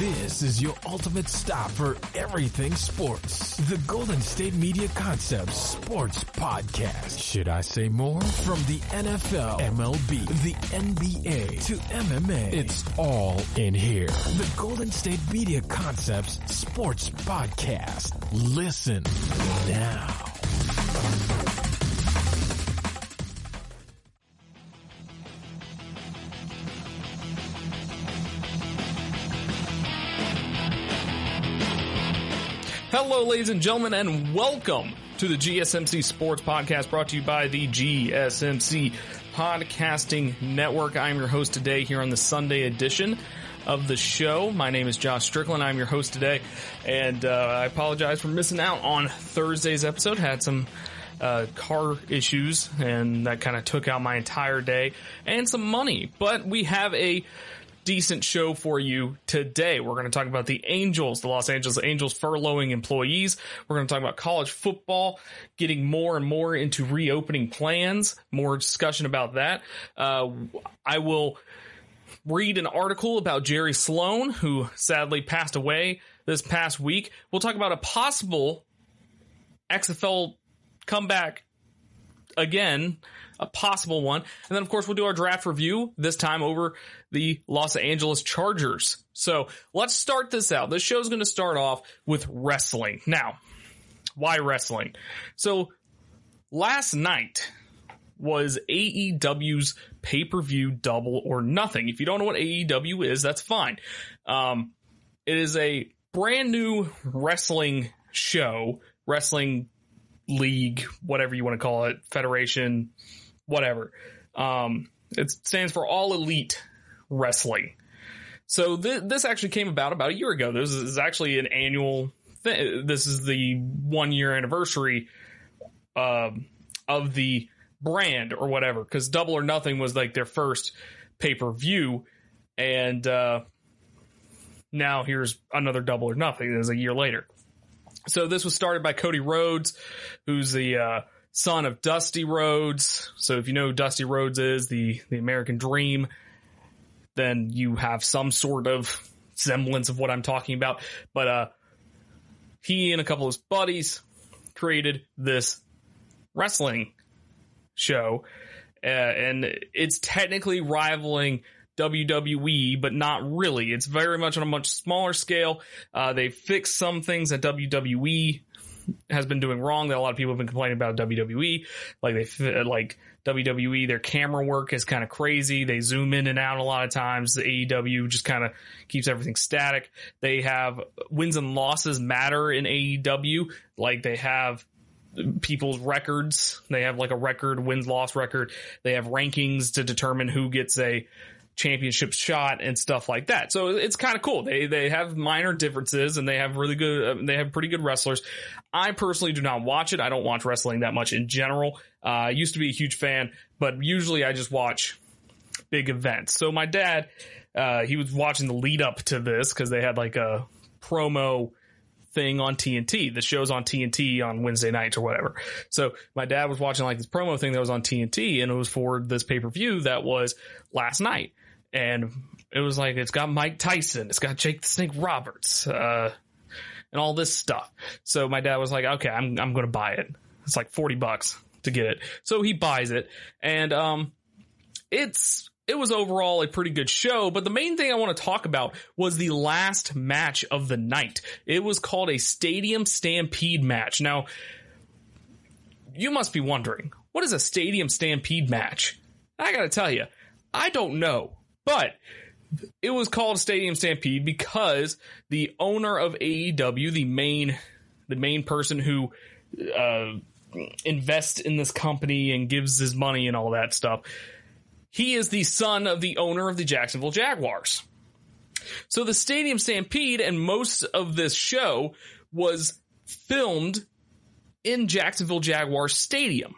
This is your ultimate stop for everything sports. The Golden State Media Concepts Sports Podcast. Should I say more? From the NFL, MLB, the NBA to MMA, it's all in here. The Golden State Media Concepts Sports Podcast. Listen now. Hello, ladies and gentlemen, and welcome to the GSMC Sports Podcast, brought to you by the GSMC Podcasting Network. I'm your host today here on the Sunday edition of the show. My name is Josh Strickland. I'm your host today, and I apologize for missing out on Thursday's episode. Had some car issues, and that kind of took out my entire day and some money, but we have a decent show for you today. We're going to talk about the Angels, the Los Angeles Angels furloughing employees. We're going to talk about college football, getting more and more into reopening plans, more discussion about that. I will read an article about Jerry Sloan, who sadly passed away this past week. We'll talk about a possible XFL comeback again, a possible one. And then, of course, we'll do our draft review, this time over the Los Angeles Chargers. So let's start this out. This show's going to start off with wrestling. Now, why wrestling? So last night was AEW's pay-per-view Double or Nothing. If you don't know what AEW is, that's fine. It is a brand new wrestling show, wrestling league, whatever you want to call it, federation, whatever. It stands for All Elite Wrestling. So this actually came about a year ago. This is actually an annual thing. This is the 1 year anniversary of the brand or whatever, because Double or Nothing was like their first pay-per-view, and now here's another Double or Nothing. It was a year later. So this was started by Cody Rhodes, who's the son of Dusty Rhodes. So if you know who Dusty Rhodes is, the American Dream, then you have some sort of semblance of what I'm talking about. But he and a couple of his buddies created this wrestling show, and it's technically rivaling WWE, but not really. It's very much on a much smaller scale. They fixed some things that WWE has been doing wrong that a lot of people have been complaining about WWE. Like WWE, their camera work is kind of crazy. They zoom in and out a lot of times. The AEW just kind of keeps everything static. They have wins and losses matter in AEW. Like they have people's records. They have like a record, wins-loss record. They have rankings to determine who gets a championship shot and stuff like that. So it's kind of cool. They have minor differences, and they have really good, they have pretty good wrestlers. I personally do not watch it. I don't watch wrestling that much in general. I used to be a huge fan, but usually I just watch big events. So my dad, he was watching the lead up to this because they had like a promo thing on TNT. The show's on TNT on Wednesday nights or whatever. So my dad was watching like this promo thing that was on TNT, and it was for this pay-per-view that was last night. And it was like, it's got Mike Tyson, it's got Jake the Snake Roberts, and all this stuff. So my dad was like, okay, I'm going to buy it. It's like $40 to get it. So he buys it, and it was overall a pretty good show, but the main thing I want to talk about was the last match of the night. It was called a Stadium Stampede match. Now, you must be wondering, what is a Stadium Stampede match? I gotta tell you, I don't know, but it was called Stadium Stampede because the owner of AEW, the main person who invests in this company and gives his money and all that stuff, he is the son of the owner of the Jacksonville Jaguars. So the Stadium Stampede and most of this show was filmed in Jacksonville Jaguars Stadium.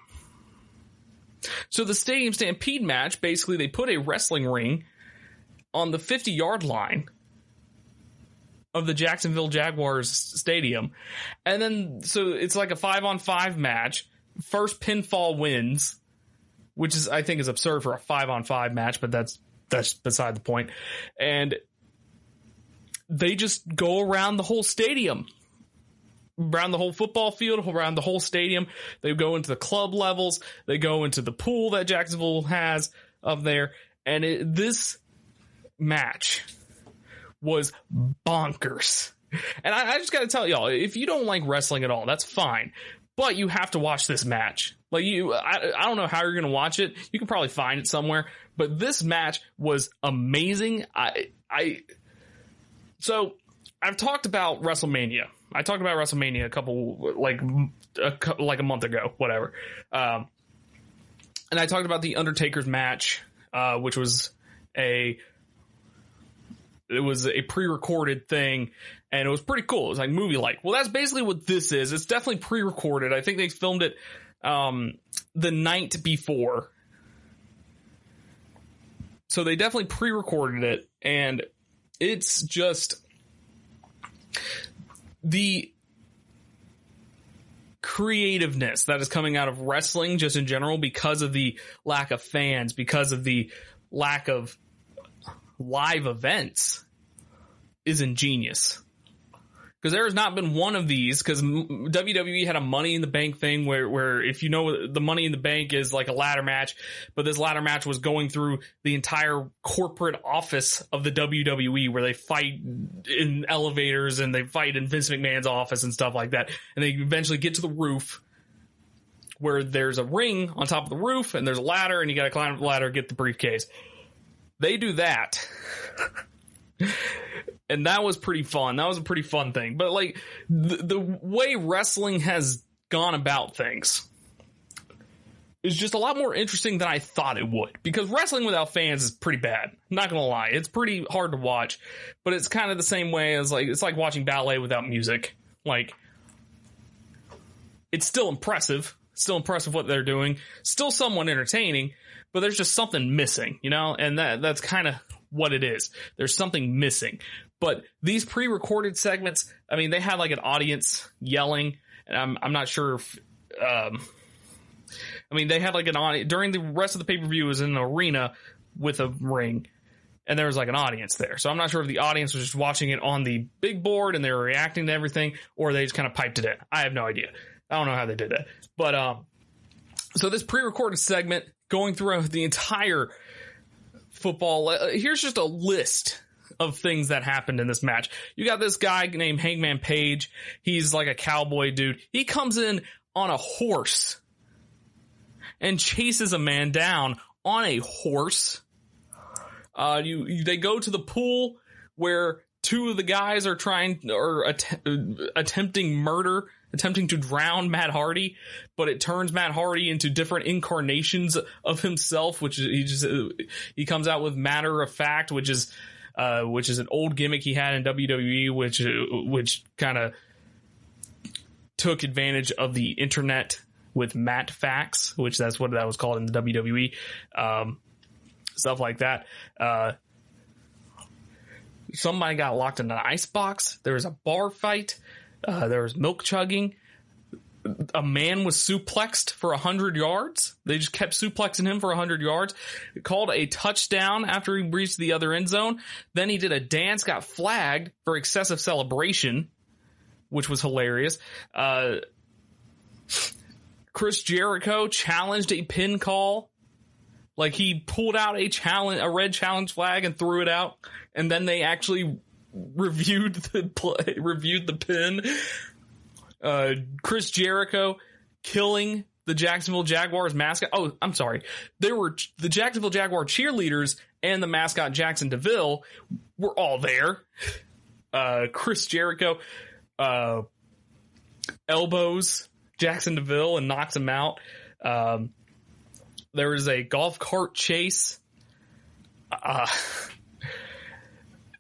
So the Stadium Stampede match, basically they put a wrestling ring on the 50-yard line of the Jacksonville Jaguars stadium. And then, so it's like a 5-on-5 match. First pinfall wins, which is, I think, is absurd for a 5-on-5 match, but that's beside the point. And they just go around the whole stadium, around the whole football field, around the whole stadium. They go into the club levels. They go into the pool that Jacksonville has up there. And this match was bonkers. And I just got to tell y'all, if you don't like wrestling at all, that's fine. But you have to watch this match. Like I don't know how you're going to watch it. You can probably find it somewhere. But this match was amazing. So I've talked about WrestleMania. I talked about WrestleMania a month ago, whatever. And I talked about the Undertaker's match, which was a pre-recorded thing, and it was pretty cool. It was like movie-like. Well, that's basically what this is. It's definitely pre-recorded. I think they filmed it the night before. So they definitely pre-recorded it, and it's just the creativeness that is coming out of wrestling just in general because of the lack of fans, because of the lack of live events is ingenious. Because there has not been one of these, because WWE had a Money in the Bank thing where if you know, the Money in the Bank is like a ladder match, but this ladder match was going through the entire corporate office of the WWE, where they fight in elevators and they fight in Vince McMahon's office and stuff like that. And they eventually get to the roof where there's a ring on top of the roof and there's a ladder and you got to climb up the ladder and get the briefcase. They do that. And that was pretty fun. That was a pretty fun thing. But like the way wrestling has gone about things is just a lot more interesting than I thought it would. Because wrestling without fans is pretty bad. I'm not going to lie. It's pretty hard to watch. But it's kind of the same way as it's like watching ballet without music. Like, it's still impressive. Still impressive what they're doing. Still somewhat entertaining. But there's just something missing, you know? And that's kind of what it is. There's something missing. But these pre-recorded segments, I mean, they had like an audience yelling, and I'm not sure if, I mean, they had like an audience during the rest of the pay-per-view. Was in an arena with a ring, and there was like an audience there. So I'm not sure if the audience was just watching it on the big board and they were reacting to everything, or they just kind of piped it in. I have no idea. I don't know how they did that. But so this pre-recorded segment going through the entire football. Here's just a list of things that happened in this match. You got this guy named Hangman Page. He's like a cowboy dude. He comes in on a horse and chases a man down on a horse. They go to the pool where two of the guys are attempting to drown Matt Hardy, but it turns Matt Hardy into different incarnations of himself, which he comes out with Matter of Fact, which is an old gimmick he had in WWE, which kind of took advantage of the internet with Matt Facts, which that's what that was called in the WWE, stuff like that. Somebody got locked in an ice box. There was a bar fight. There was milk chugging. A man was suplexed for 100 yards. They just kept suplexing him for 100 yards. It called a touchdown after he reached the other end zone. Then he did a dance, got flagged for excessive celebration, which was hilarious. Chris Jericho challenged a pin call. Like, he pulled out a red challenge flag and threw it out. And then they actually reviewed the pin. Chris Jericho killing the Jacksonville Jaguars mascot. Oh, I'm sorry. There were the Jacksonville Jaguar cheerleaders and the mascot Jackson DeVille were all there. Chris Jericho elbows Jackson DeVille and knocks him out. There was a golf cart chase.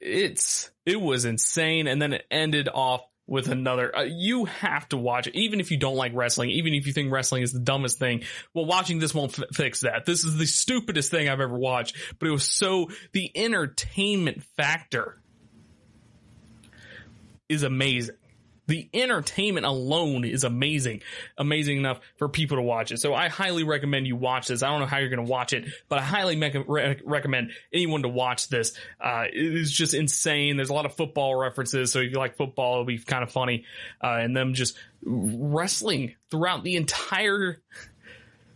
It was insane. And then it ended off with another. You have to watch it, even if you don't like wrestling, even if you think wrestling is the dumbest thing. Well, watching this won't fix that. This is the stupidest thing I've ever watched, but it was the entertainment factor is amazing. the entertainment alone is amazing enough for people to watch it. So I highly recommend you watch this. I don't know how you're going to watch it, but I highly recommend anyone to watch this. It is just insane. There's a lot of football references. So if you like football, it'll be kind of funny. And them just wrestling throughout the entire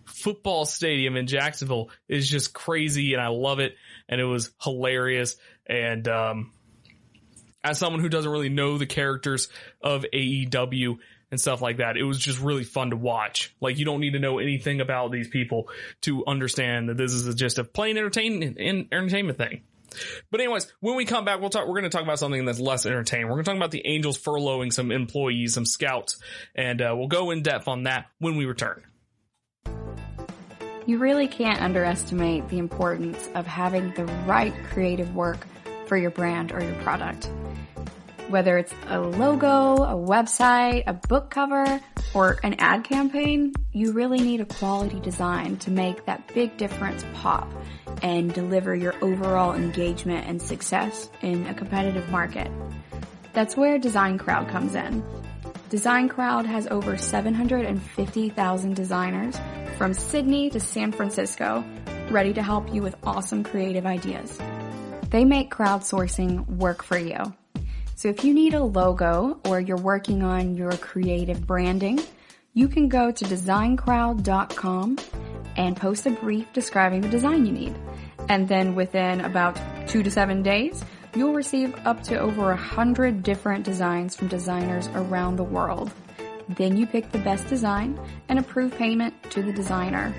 football stadium in Jacksonville is just crazy. And I love it. And it was hilarious. And, as someone who doesn't really know the characters of AEW and stuff like that, it was just really fun to watch. Like, you don't need to know anything about these people to understand that this is just a plain entertainment thing. But anyways, when we come back, we're going to talk about something that's less entertaining. We're going to talk about the Angels furloughing some employees, some scouts, and we'll go in depth on that when we return. You really can't underestimate the importance of having the right creative work for your brand or your product. Whether it's a logo, a website, a book cover, or an ad campaign, you really need a quality design to make that big difference pop and deliver your overall engagement and success in a competitive market. That's where Design Crowd comes in. Design Crowd has over 750,000 designers from Sydney to San Francisco ready to help you with awesome creative ideas. They make crowdsourcing work for you. So if you need a logo or you're working on your creative branding, you can go to designcrowd.com and post a brief describing the design you need. And then within about 2 to 7 days, you'll receive up to over 100 different designs from designers around the world. Then you pick the best design and approve payment to the designer.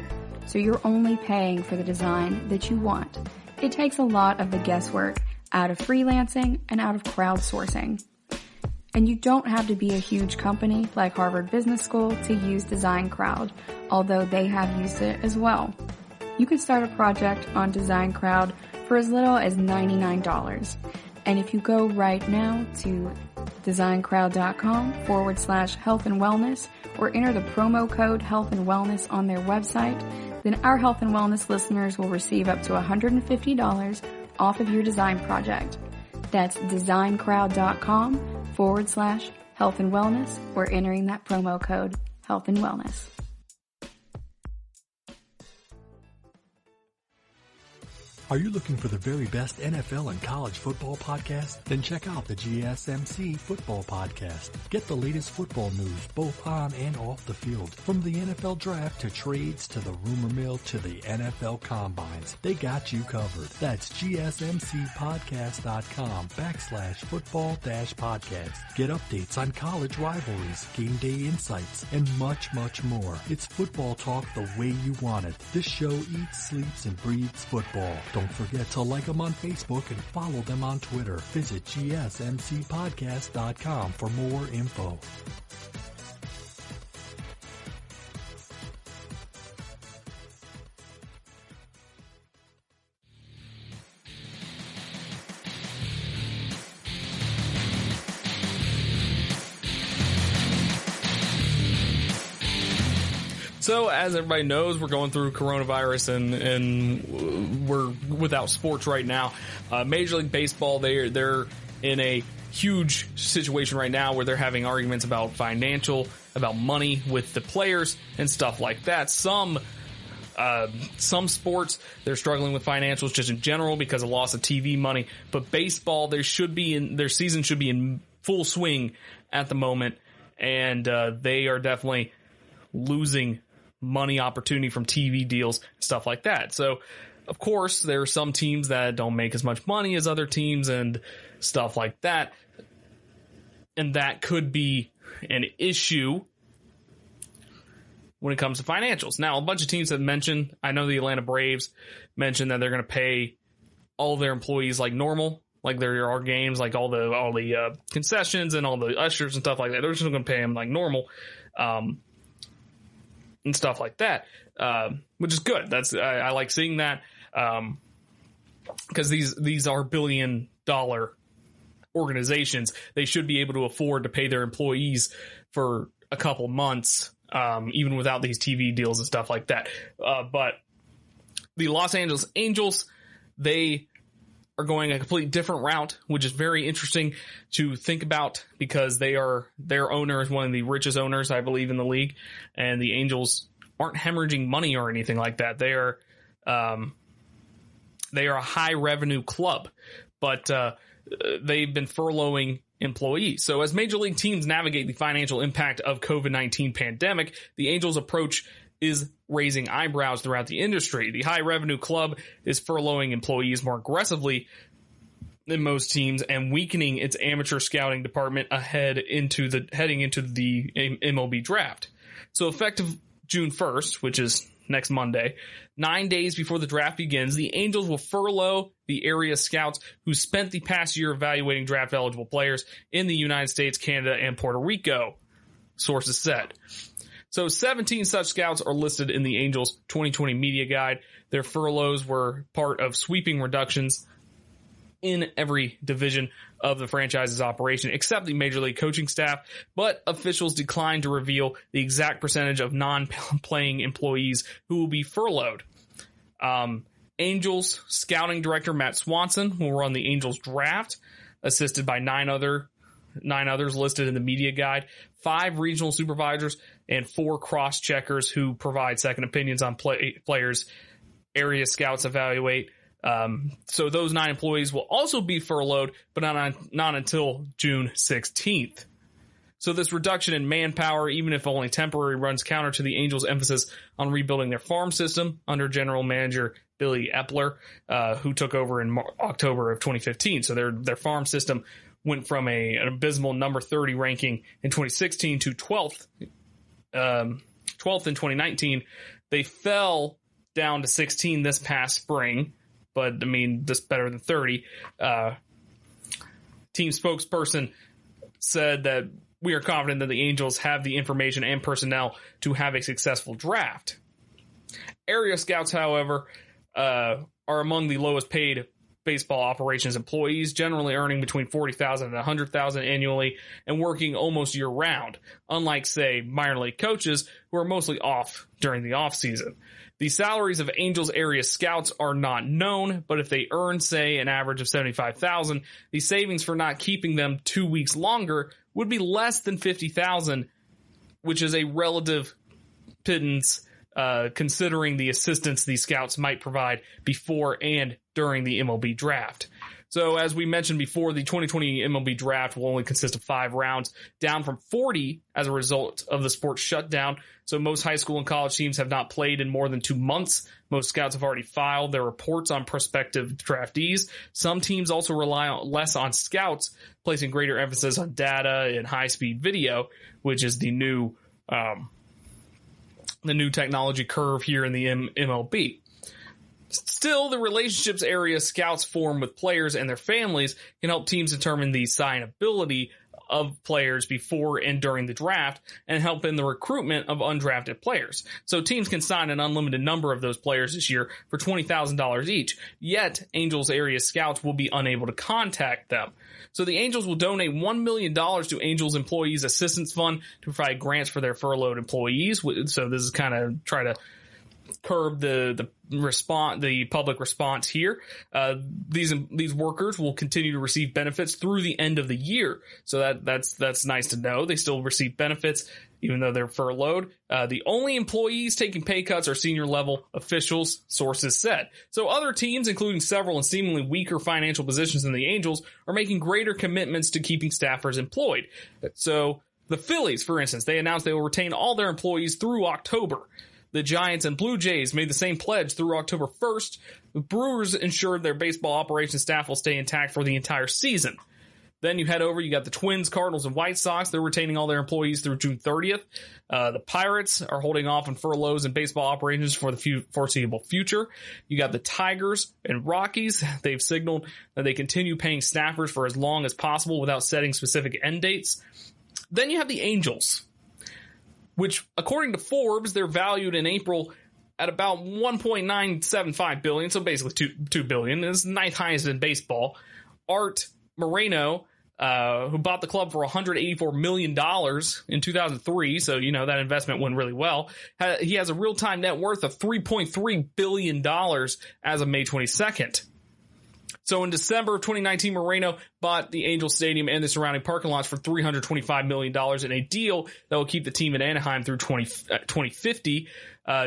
So you're only paying for the design that you want. It takes a lot of the guesswork out of freelancing and out of crowdsourcing. And you don't have to be a huge company like Harvard Business School to use Design Crowd, although they have used it as well. You can start a project on Design Crowd for as little as $99. And if you go right now to designcrowd.com/health and wellness or enter the promo code health and wellness on their website, then our health and wellness listeners will receive up to $150 off of your design project. That's designcrowd.com/health and wellness or entering that promo code health and wellness. Are you looking for the very best NFL and college football podcast? Then check out the GSMC Football Podcast. Get the latest football news both on and off the field. From the NFL draft to trades to the rumor mill to the NFL combines. They got you covered. That's GSMCpodcast.com/football-podcast. Get updates on college rivalries, game day insights, and much, much more. It's football talk the way you want it. This show eats, sleeps, and breathes football. Don't forget to like them on Facebook and follow them on Twitter. Visit GSMCpodcast.com for more info. So, as everybody knows, we're going through coronavirus and we're without sports right now. Major League Baseball, they're in a huge situation right now where they're having arguments about about money with the players and stuff like that. Some sports, they're struggling with financials just in general because of loss of TV money. But baseball, their season should be in full swing at the moment, and they are definitely losing money opportunity from TV deals, stuff like that. So, of course, there are some teams that don't make as much money as other teams and stuff like that. And that could be an issue when it comes to financials. Now, a bunch of teams have mentioned, I know the Atlanta Braves mentioned that they're going to pay all their employees like normal, like there are games, like all the concessions and all the ushers and stuff like that. They're just going to pay them like normal. And stuff like that, which is good. I like seeing that, because these are $1 billion organizations. They should be able to afford to pay their employees for a couple months, even without these TV deals and stuff like that. But the Los Angeles Angels, they are going a completely different route, which is very interesting to think about because their owner is one of the richest owners, I believe, in the league. And the Angels aren't hemorrhaging money or anything like that. They are a high revenue club, but they've been furloughing employees. So as major league teams navigate the financial impact of COVID-19 pandemic, the Angels' approach is raising eyebrows throughout the industry. The high revenue club is furloughing employees more aggressively than most teams and weakening its amateur scouting department heading into the MLB draft. So effective June 1st, which is next Monday, 9 days before the draft begins, the Angels will furlough the area scouts who spent the past year evaluating draft eligible players in the United States, Canada, and Puerto Rico, sources said. So 17 such scouts are listed in the Angels 2020 media guide. Their furloughs were part of sweeping reductions in every division of the franchise's operation, except the major league coaching staff, but officials declined to reveal the exact percentage of non-playing employees who will be furloughed. Angels scouting director Matt Swanson will run the Angels draft, assisted by nine others listed in the media guide, 5 regional supervisors, and 4 cross-checkers who provide second opinions on players area scouts evaluate. So those 9 employees will also be furloughed, but not until June 16th. So this reduction in manpower, even if only temporary, runs counter to the Angels' emphasis on rebuilding their farm system under general manager Billy Epler, who took over in October of 2015. So their farm system went from an abysmal number 30 ranking in 2016 to 12th in 2019. They fell down to 16 this past spring, but I mean, that's better than 30. Team spokesperson said that we are confident that the Angels have the information and personnel to have a successful draft. Area scouts, however, are among the lowest paid baseball operations employees, generally earning between $40,000 and $100,000 annually and working almost year round, unlike, say, minor league coaches who are mostly off during the off season. The salaries of Angels area scouts are not known, but if they earn, say, an average of $75,000, the savings for not keeping them 2 weeks longer would be less than $50,000, which is a relative pittance considering the assistance these scouts might provide before and during the MLB draft. So as we mentioned before, the 2020 MLB draft will only consist of 5 rounds, down from 40 as a result of the sport's shutdown. So most high school and college teams have not played in more than 2 months. Most scouts have already filed their reports on prospective draftees. Some teams also rely less on scouts, placing greater emphasis on data and high-speed video, which is the new technology curve here in the MLB. Still, the relationships area scouts form with players and their families can help teams determine the signability of players before and during the draft and help in the recruitment of undrafted players. So teams can sign an unlimited number of those players this year for $20,000 each, yet Angels area scouts will be unable to contact them. So the Angels will donate $1 million to Angels Employees Assistance Fund to provide grants for their furloughed employees. So this is kind of try to curb the public response here. These workers will continue to receive benefits through the end of the year. So that's nice to know. They still receive benefits even though they're furloughed. The only employees taking pay cuts are senior level officials, sources said. So other teams, including several in seemingly weaker financial positions than the Angels, are making greater commitments to keeping staffers employed. So the Phillies, for instance, they announced they will retain all their employees through October. The Giants and Blue Jays made the same pledge through October 1st. The Brewers ensured their baseball operations staff will stay intact for the entire season. Then you head over, you got the Twins, Cardinals, and White Sox. They're retaining all their employees through June 30th. The Pirates are holding off on furloughs and baseball operations for the foreseeable future. You got the Tigers and Rockies. They've signaled that they continue paying staffers for as long as possible without setting specific end dates. Then you have the Angels, which, according to Forbes, they're valued in April at about $1.975 billion, so basically $2 billion. It's the 9th highest in baseball. Art Moreno, who bought the club for $184 million in 2003, so, that investment went really well. He has a real-time net worth of $3.3 billion as of May 22nd. So in December of 2019, Moreno bought the Angels Stadium and the surrounding parking lots for $325 million in a deal that will keep the team in Anaheim through 2050.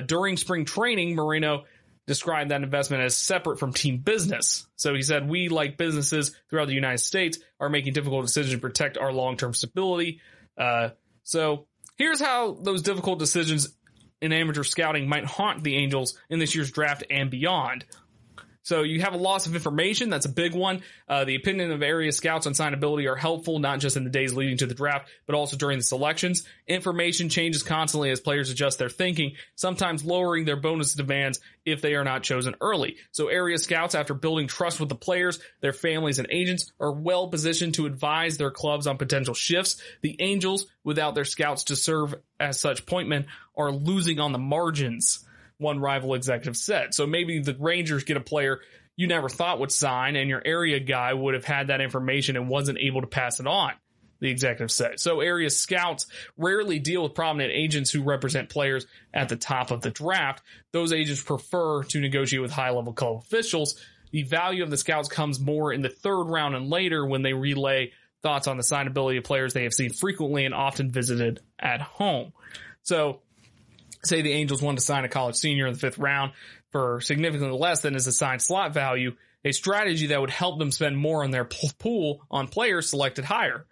During spring training, Moreno described that investment as separate from team business. So he said, we, like businesses throughout the United States, are making difficult decisions to protect our long-term stability. So here's how those difficult decisions in amateur scouting might haunt the Angels in this year's draft and beyond. So you have a loss of information. That's a big one. The opinion of area scouts on signability are helpful, not just in the days leading to the draft, but also during the selections. Information changes constantly as players adjust their thinking, sometimes lowering their bonus demands if they are not chosen early. So area scouts, after building trust with the players, their families, and agents, are well positioned to advise their clubs on potential shifts. The Angels, without their scouts to serve as such pointmen, are losing on the margins, one rival executive said. So maybe the Rangers get a player you never thought would sign, and your area guy would have had that information and wasn't able to pass it on, the executive said. So area scouts rarely deal with prominent agents who represent players at the top of the draft. Those agents prefer to negotiate with high-level club officials. The value of the scouts comes more in the third round and later, when they relay thoughts on the signability of players they have seen frequently and often visited at home. So say the Angels wanted to sign a college senior in the 5th round for significantly less than his assigned slot value, a strategy that would help them spend more on their pool on players selected higher.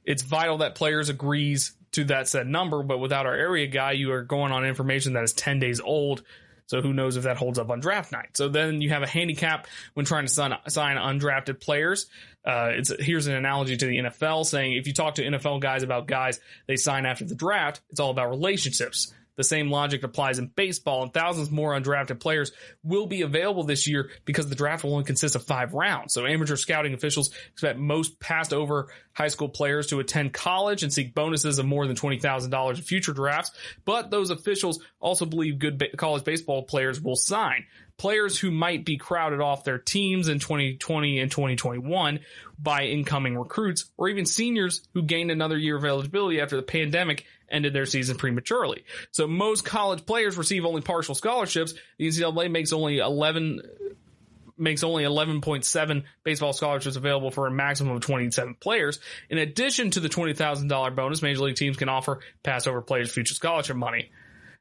It's vital that players agrees to that said number, but without our area guy, you are going on information that is 10 days old. So who knows if that holds up on draft night. So then you have a handicap when trying to sign undrafted players. Here's an analogy to the NFL, saying if you talk to NFL guys about guys they sign after the draft, it's all about relationships. The same logic applies in baseball, and thousands more undrafted players will be available this year because the draft will only consist of 5 rounds. So amateur scouting officials expect most passed over high school players to attend college and seek bonuses of more than $20,000 in future drafts. But those officials also believe good college baseball players will sign. Players who might be crowded off their teams in 2020 and 2021 by incoming recruits, or even seniors who gained another year of eligibility after the pandemic ended their season prematurely. So most college players receive only partial scholarships. The NCAA makes only 11.7 baseball scholarships available for a maximum of 27 players. In addition to the $20,000 bonus, major league teams can offer pass over players future scholarship money.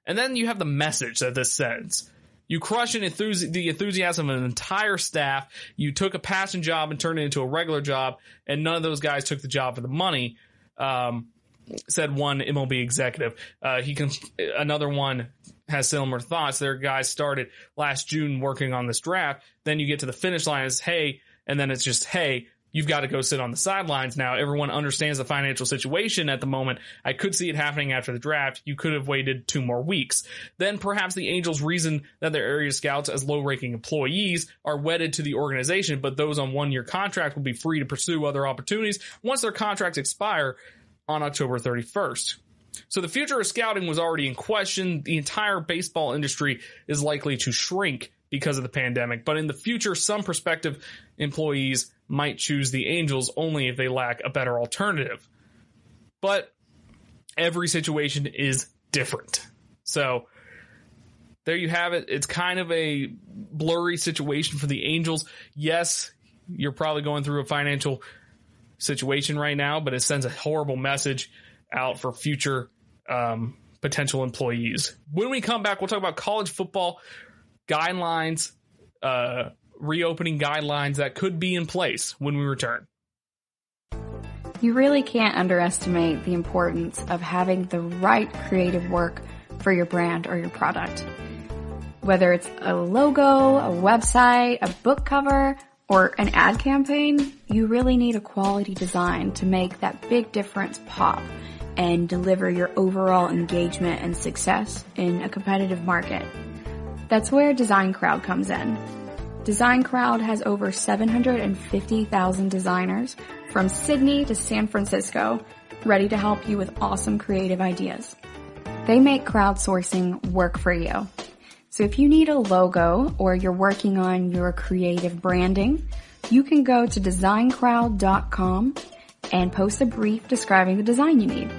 And then you have the message that this sends. You crush the enthusiasm of an entire staff. You took a passing job and turned it into a regular job, and none of those guys took the job for the money, said one MLB executive. Another one has similar thoughts. Their guys started last June working on this draft. Then you get to the finish line as, hey, and then it's just, hey, you've got to go sit on the sidelines now. Everyone understands the financial situation at the moment. I could see it happening after the draft. You could have waited 2 more weeks. Then perhaps the Angels reason that their area scouts as low-ranking employees are wedded to the organization, but those on 1-year contract will be free to pursue other opportunities once their contracts expire on October 31st. So the future of scouting was already in question. The entire baseball industry is likely to shrink because of the pandemic, but in the future, some prospective employees might choose the Angels only if they lack a better alternative. But every situation is different. So there you have it. It's kind of a blurry situation for the Angels. Yes, you're probably going through a financial situation right now, but it sends a horrible message out for future potential employees. When we come back, we'll talk about college football guidelines, reopening guidelines that could be in place when we return. You really can't underestimate the importance of having the right creative work for your brand or your product. Whether it's a logo, a website, a book cover, or an ad campaign, you really need a quality design to make that big difference pop and deliver your overall engagement and success in a competitive market. That's where Design Crowd comes in. Design Crowd has over 750,000 designers from Sydney to San Francisco ready to help you with awesome creative ideas. They make crowdsourcing work for you. So if you need a logo or you're working on your creative branding, you can go to designcrowd.com and post a brief describing the design you need.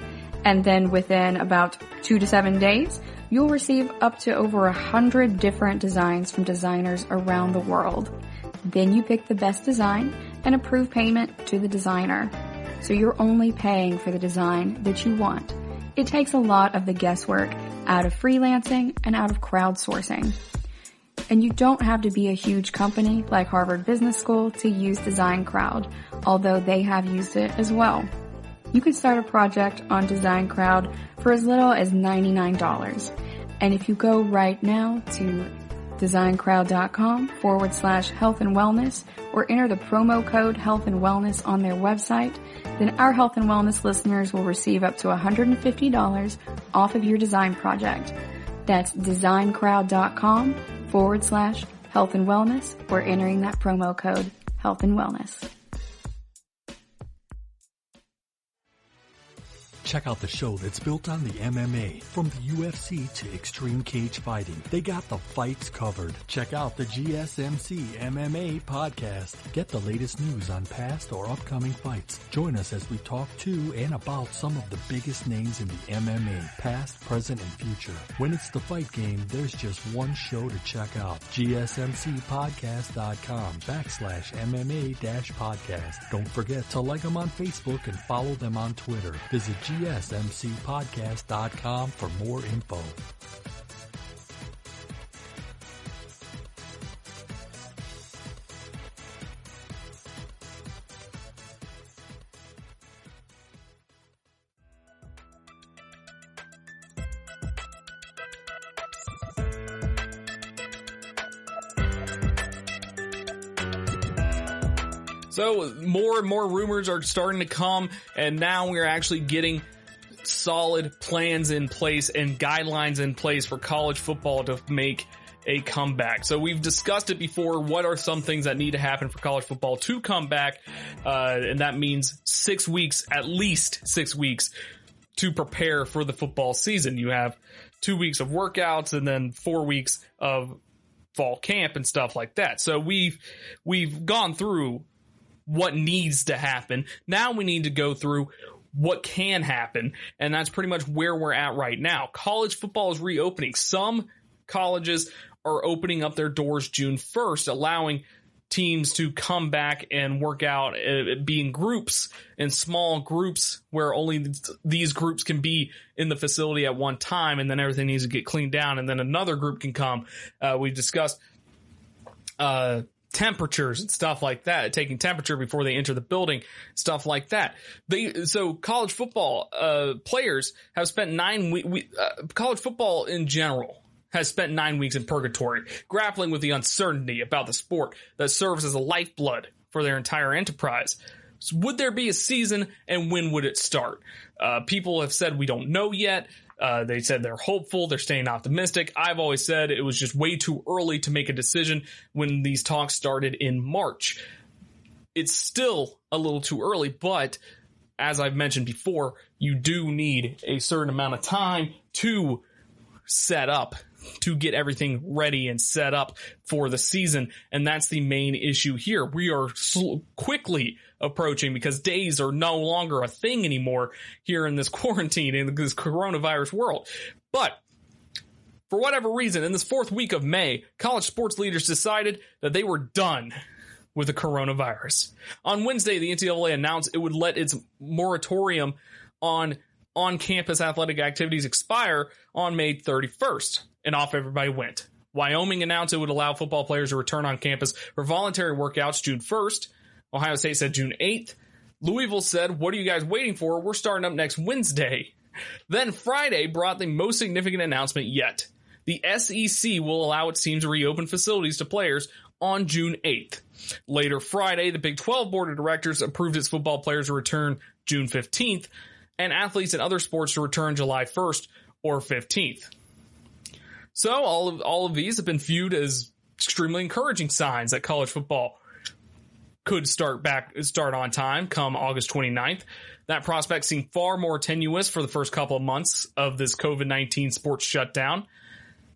And then within about 2 to 7 days, you'll receive up to over 100 different designs from designers around the world. Then you pick the best design and approve payment to the designer. So you're only paying for the design that you want. It takes a lot of the guesswork out of freelancing and out of crowdsourcing. And you don't have to be a huge company like Harvard Business School to use Design Crowd, although they have used it as well. You can start a project on Design Crowd for as little as $99. And if you go right now to designcrowd.com/health and wellness or enter the promo code health and wellness on their website, then our health and wellness listeners will receive up to $150 off of your design project. That's designcrowd.com/health and wellness or entering that promo code health and wellness. Check out the show that's built on the MMA, from the UFC to extreme cage fighting. They got the fights covered. Check out the GSMC MMA podcast. Get the latest news on past or upcoming fights. Join us as we talk to and about some of the biggest names in the MMA, past, present, and future. When it's the fight game, there's just one show to check out. GSMCpodcast.com/MMA-podcast. Don't forget to like them on Facebook and follow them on Twitter. Visit GSMCpodcast.com for more info. So more and more rumors are starting to come, and now we're actually getting solid plans in place and guidelines in place for college football to make a comeback. So we've discussed it before. What are some things that need to happen for college football to come back? And that means 6 weeks, at least 6 weeks, to prepare for the football season. You have 2 weeks of workouts and then 4 weeks of fall camp and stuff like that. So we've gone through what needs to happen. Now we need to go through what can happen, and that's pretty much where we're at right now. College football is reopening. Some colleges are opening up their doors June 1st, allowing teams to come back and work out, be in groups, in small groups, where only these groups can be in the facility at one time, and then everything needs to get cleaned down, and then another group can come. We've discussed temperatures and stuff like that, taking temperature before they enter the building, stuff like that. So college football players have spent 9 weeks. College football in general has spent 9 weeks in purgatory, grappling with the uncertainty about the sport that serves as a lifeblood for their entire enterprise. So would there be a season, and when would it start? People have said we don't know yet. They said they're hopeful, they're staying optimistic. I've always said it was just way too early to make a decision when these talks started in March. It's still a little too early, but as I've mentioned before, you do need a certain amount of time to set up, to get everything ready and set up for the season. And that's the main issue here. We are quickly approaching, because days are no longer a thing anymore here in this quarantine, in this coronavirus world. But for whatever reason, in this 4th week of May, college sports leaders decided that they were done with the coronavirus. On Wednesday, the NCAA announced it would let its moratorium on on-campus athletic activities expire on May 31st, and off everybody went. Wyoming announced it would allow football players to return on campus for voluntary workouts June 1st. Ohio State said June 8th. Louisville said, what are you guys waiting for? We're starting up next Wednesday. Then Friday brought the most significant announcement yet. The SEC will allow its teams to reopen facilities to players on June 8th. Later Friday, the Big 12 Board of Directors approved its football players to return June 15th, and athletes in other sports to return July 1st or 15th. So all of these have been viewed as extremely encouraging signs that college football could start on time come August 29th. That prospect seemed far more tenuous for the first couple of months of this COVID-19 sports shutdown.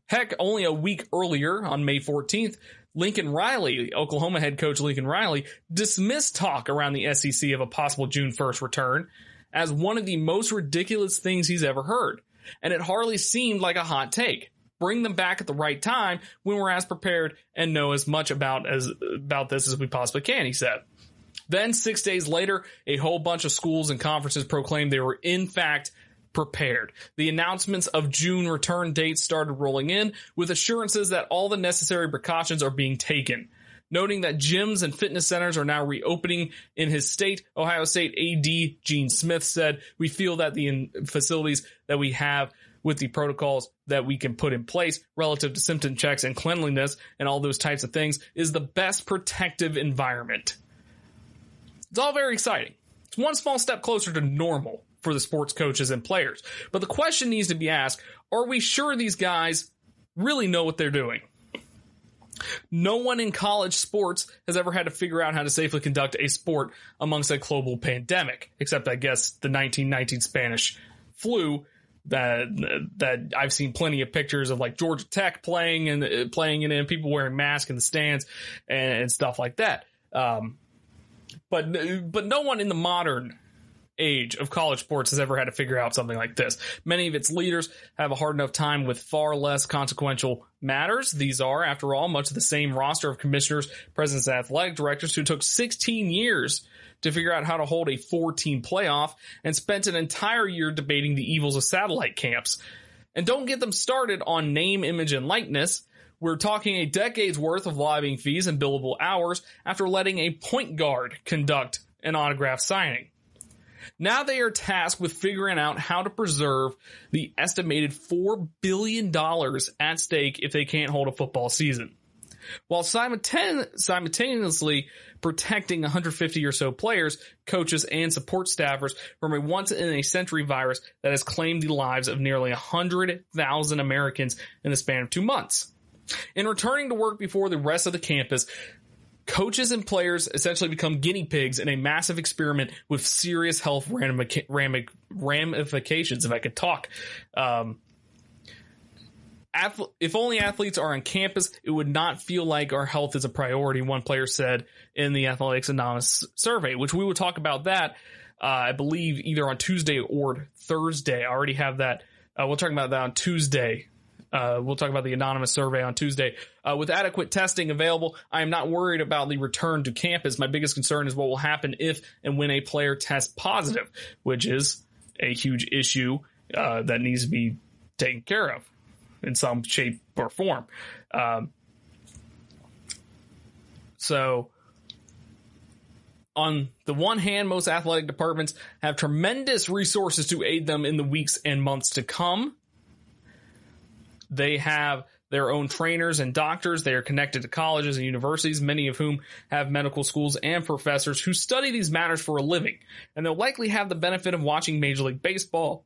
Heck, only a week earlier, on May 14th, Lincoln Riley, Oklahoma head coach Lincoln Riley, dismissed talk around the SEC of a possible June 1st return as one of the most ridiculous things he's ever heard. And it hardly seemed like a hot take. bring them back at the right time when we're as prepared and know as much about this as we possibly can, he said. Then 6 days later, a whole bunch of schools and conferences proclaimed they were in fact prepared. The announcements of June return dates started rolling in with assurances that all the necessary precautions are being taken. Noting that gyms and fitness centers are now reopening in his state, Ohio State AD Gene Smith said, "We feel that the facilities that we have with the protocols that we can put in place relative to symptom checks and cleanliness and all those types of things is the best protective environment." It's all very exciting. It's one small step closer to normal for the sports coaches and players. But the question needs to be asked, are we sure these guys really know what they're doing? No one in college sports has ever had to figure out how to safely conduct a sport amongst a global pandemic, except I guess the 1919 Spanish flu that I've seen plenty of pictures of, like Georgia Tech playing in it and people wearing masks in the stands and stuff like that. But no one in the modern age of college sports has ever had to figure out something like this. Many of its leaders have a hard enough time with far less consequential matters. These are, after all, much of the same roster of commissioners, presidents, and athletic directors who took 16 years to figure out how to hold a 4-team playoff and spent an entire year debating the evils of satellite camps. And don't get them started on name, image, and likeness. We're talking a decade's worth of lobbying fees and billable hours after letting a point guard conduct an autograph signing. Now they are tasked with figuring out how to preserve the estimated $4 billion at stake if they can't hold a football season, while simultaneously protecting 150 or so players, coaches, and support staffers from a once-in-a-century virus that has claimed the lives of nearly 100,000 Americans in the span of 2 months. In returning to work before the rest of the campus, coaches and players essentially become guinea pigs in a massive experiment with serious health ramifications, if I could talk. If only athletes are on campus, it would not feel like our health is a priority, one player said in the Athletics Anonymous survey, which we will talk about that, I believe, either on Tuesday or Thursday. I already have that. We'll talk about that on Tuesday. We'll talk about the anonymous survey on Tuesday. With adequate testing available, I am not worried about the return to campus. My biggest concern is what will happen if and when a player tests positive, which is a huge issue that needs to be taken care of in some shape or form. So on the one hand, most athletic departments have tremendous resources to aid them in the weeks and months to come. They have their own trainers and doctors. They are connected to colleges and universities, many of whom have medical schools and professors who study these matters for a living. And they'll likely have the benefit of watching Major League Baseball,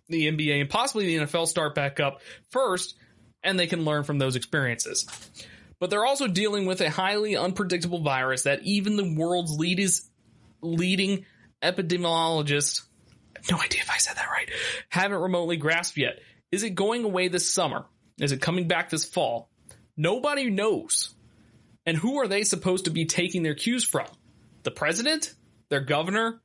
the NBA, and possibly the NFL start back up first, and they can learn from those experiences. But they're also dealing with a highly unpredictable virus that even the world's leading epidemiologists, I have no idea if I said that right, haven't remotely grasped yet. Is it going away this summer? Is it coming back this fall? Nobody knows. And who are they supposed to be taking their cues from? The president? Their governor?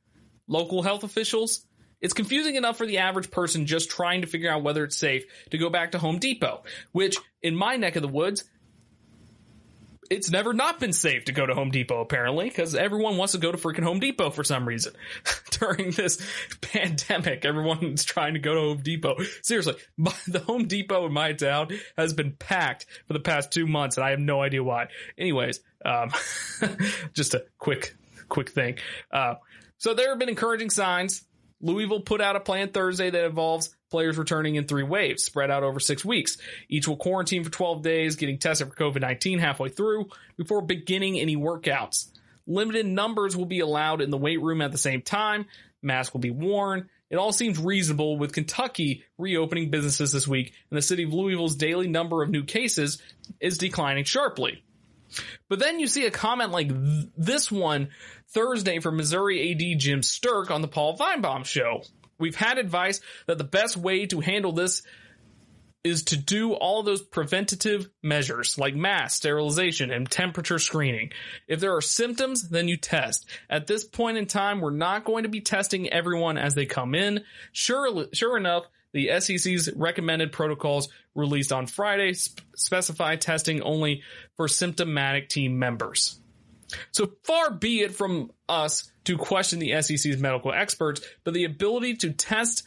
Local health officials? It's confusing enough for the average person just trying to figure out whether it's safe to go back to Home Depot, which in my neck of the woods, it's never not been safe to go to Home Depot, apparently, because everyone wants to go to freaking Home Depot for some reason. During this pandemic, everyone's trying to go to Home Depot. Seriously, the Home Depot in my town has been packed for the past 2 months, and I have no idea why. Anyways, just a quick thing. So there have been encouraging signs. Louisville put out a plan Thursday that involves players returning in 3 waves, spread out over 6 weeks. Each will quarantine for 12 days, getting tested for COVID-19 halfway through before beginning any workouts. Limited numbers will be allowed in the weight room at the same time. Masks will be worn. It all seems reasonable, with Kentucky reopening businesses this week, and the city of Louisville's daily number of new cases is declining sharply. But then you see a comment like this one Thursday from Missouri AD Jim Sturk on the Paul Feinbaum show. We've had advice that the best way to handle this is to do all those preventative measures like mask, sterilization, and temperature screening. If there are symptoms, then you test. At this point in time, we're not going to be testing everyone as they come in. Sure enough, the SEC's recommended protocols released on Friday specify testing only for symptomatic team members. So far be it from us to question the SEC's medical experts, but the ability to test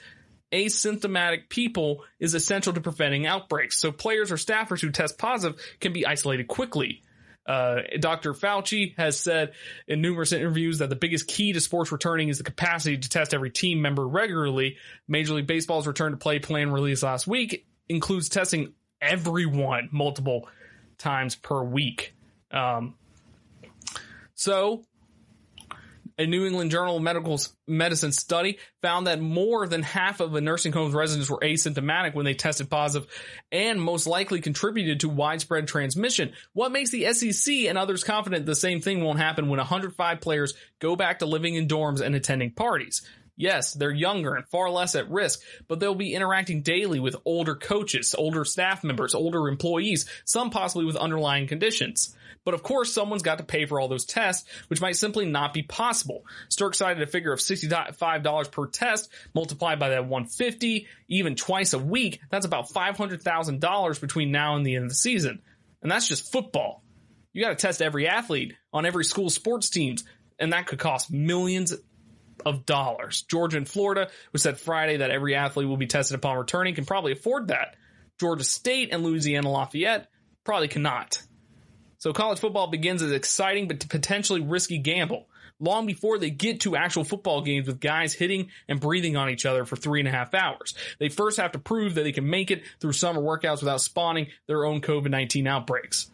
asymptomatic people is essential to preventing outbreaks. So players or staffers who test positive can be isolated quickly. Dr. Fauci has said in numerous interviews that the biggest key to sports returning is the capacity to test every team member regularly. Major League Baseball's return to play plan released last week includes testing everyone multiple times per week. So a New England Journal of Medicine study found that more than half of a nursing home's residents were asymptomatic when they tested positive and most likely contributed to widespread transmission. What makes the SEC and others confident the same thing won't happen when 105 players go back to living in dorms and attending parties? Yes, they're younger and far less at risk, but they'll be interacting daily with older coaches, older staff members, older employees, some possibly with underlying conditions. But of course, someone's got to pay for all those tests, which might simply not be possible. Sturck cited a figure of $65 per test multiplied by that $150, even twice a week. That's about $500,000 between now and the end of the season. And that's just football. You got to test every athlete on every school sports teams, and that could cost millions of dollars. Georgia and Florida, who said Friday that every athlete will be tested upon returning, can probably afford that. Georgia State and Louisiana Lafayette probably cannot. So college football begins as an exciting but potentially risky gamble long before they get to actual football games with guys hitting and breathing on each other for 3.5 hours. They first have to prove that they can make it through summer workouts without spawning their own COVID-19 outbreaks.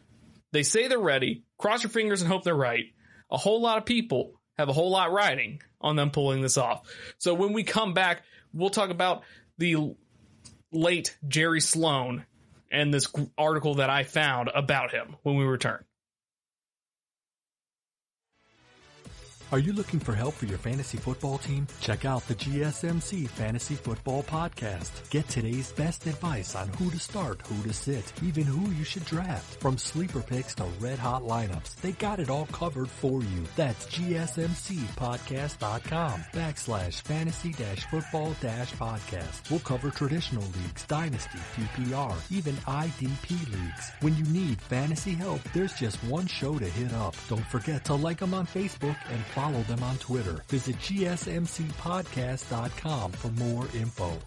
They say they're ready. Cross your fingers and hope they're right. A whole lot of people have a whole lot riding on them pulling this off. So when we come back, we'll talk about the late Jerry Sloan and this article that I found about him when we return. Are you looking for help for your fantasy football team? Check out the GSMC Fantasy Football Podcast. Get today's best advice on who to start, who to sit, even who you should draft. From sleeper picks to red hot lineups, they got it all covered for you. That's GSMCpodcast.com/fantasy-football-podcast. We'll cover traditional leagues, dynasty, PPR, even IDP leagues. When you need fantasy help, there's just one show to hit up. Don't forget to like them on Facebook and follow them on Twitter. Visit GSMCpodcast.com for more info.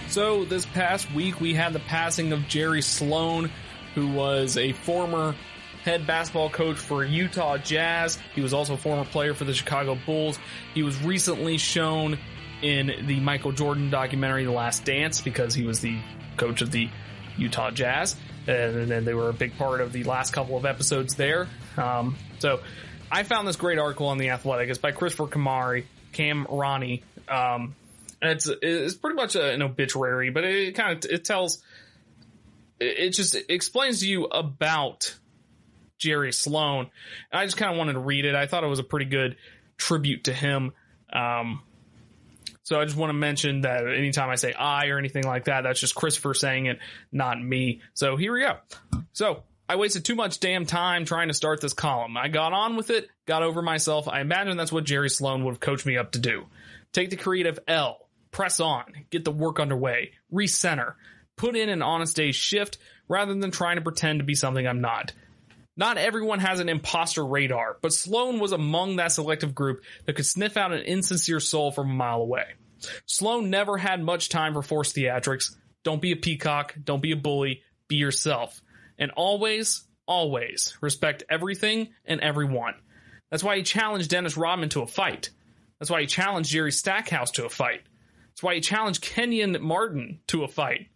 So this past week, we had the passing of Jerry Sloan, who was a former head basketball coach for Utah Jazz. He was also a former player for the Chicago Bulls. He was recently shown in the Michael Jordan documentary, The Last Dance, because he was the coach of the Utah Jazz. And then they were a big part of the last couple of episodes there. So I found this great article on The Athletic. It's by Christopher Kamrani. It's pretty much an obituary, but it just explains to you about Jerry Sloan. And I just kind of wanted to read it. I thought it was a pretty good tribute to him. So I just want to mention that anytime I say I or anything like that, that's just Christopher saying it, not me. So here we go. So I wasted too much damn time trying to start this column. I got on with it, got over myself. I imagine that's what Jerry Sloan would have coached me up to do. Take the creative L, press on, get the work underway, recenter, put in an honest day's shift rather than trying to pretend to be something I'm not. Not everyone has an imposter radar, but Sloan was among that selective group that could sniff out an insincere soul from a mile away. Sloan never had much time for forced theatrics. Don't be a peacock, don't be a bully, be yourself. And always, always respect everything and everyone. That's why he challenged Dennis Rodman to a fight. That's why he challenged Jerry Stackhouse to a fight. That's why he challenged Kenyon Martin to a fight.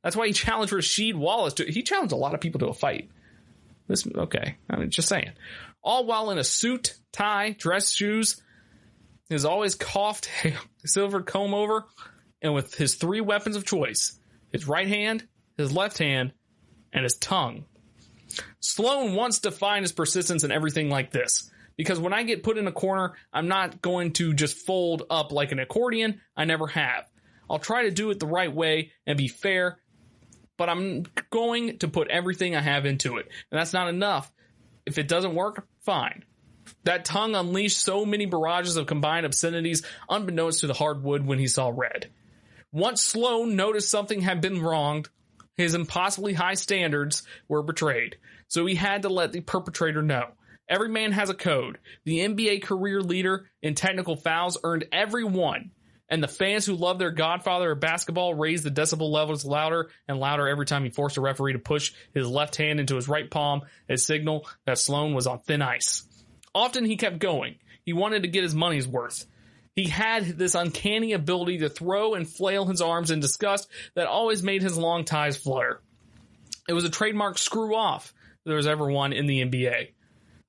That's why he challenged Rasheed Wallace to. He challenged a lot of people to a fight. Okay, I mean, just saying. All while in a suit, tie, dress shoes, his always coughed silver comb over, and with his 3 weapons of choice, his right hand, his left hand, and his tongue. Sloan once defined his persistence in everything like this. Because when I get put in a corner, I'm not going to just fold up like an accordion. I never have. I'll try to do it the right way and be fair, but I'm going to put everything I have into it. And that's not enough. If it doesn't work, fine. That tongue unleashed so many barrages of combined obscenities unbeknownst to the hardwood when he saw red. Once Sloan noticed something had been wronged, his impossibly high standards were betrayed. So he had to let the perpetrator know. Every man has a code. The NBA career leader in technical fouls earned every one. And the fans who love their godfather of basketball raised the decibel levels louder and louder every time he forced a referee to push his left hand into his right palm, a signal that Sloan was on thin ice. Often he kept going. He wanted to get his money's worth. He had this uncanny ability to throw and flail his arms in disgust that always made his long ties flutter. It was a trademark screw off if there was ever one in the NBA.